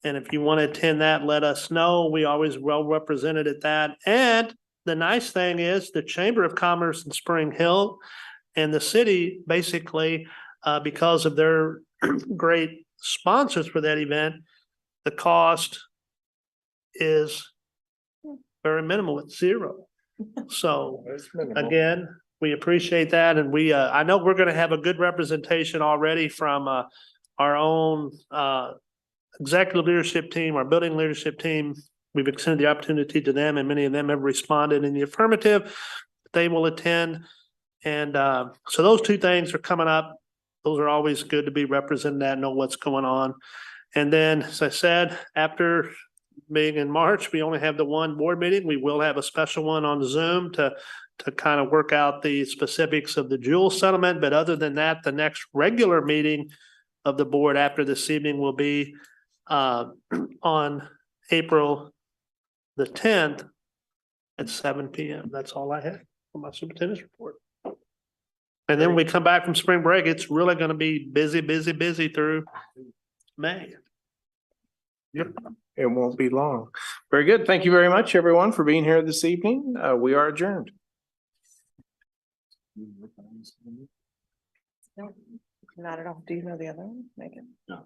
[SPEAKER 7] And if you want to attend that, let us know. We always well represented at that. And the nice thing is the Chamber of Commerce in Spring Hill and the city, basically, because of their great sponsors for that event, the cost is very minimal. It's zero. So again, we appreciate that. And I know we're going to have a good representation already from our own executive leadership team, our building leadership team. We've extended the opportunity to them, and many of them have responded in the affirmative. They will attend. And so those 2 things are coming up. Those are always good to be represented and know what's going on. And then, as I said, after being in March, we only have the 1 board meeting. We will have a special one on Zoom to kind of work out the specifics of the Jewel settlement. But other than that, the next regular meeting of the board after this evening will be on April the 10th at 7 p.m. That's all I have for my superintendent's report. And then when we come back from spring break, it's really going to be busy through May.
[SPEAKER 1] Yep, it won't be long. Very good. Thank you very much, everyone, for being here this evening. We are adjourned.
[SPEAKER 2] Not at all. Do you know the other one, Megan?
[SPEAKER 3] No.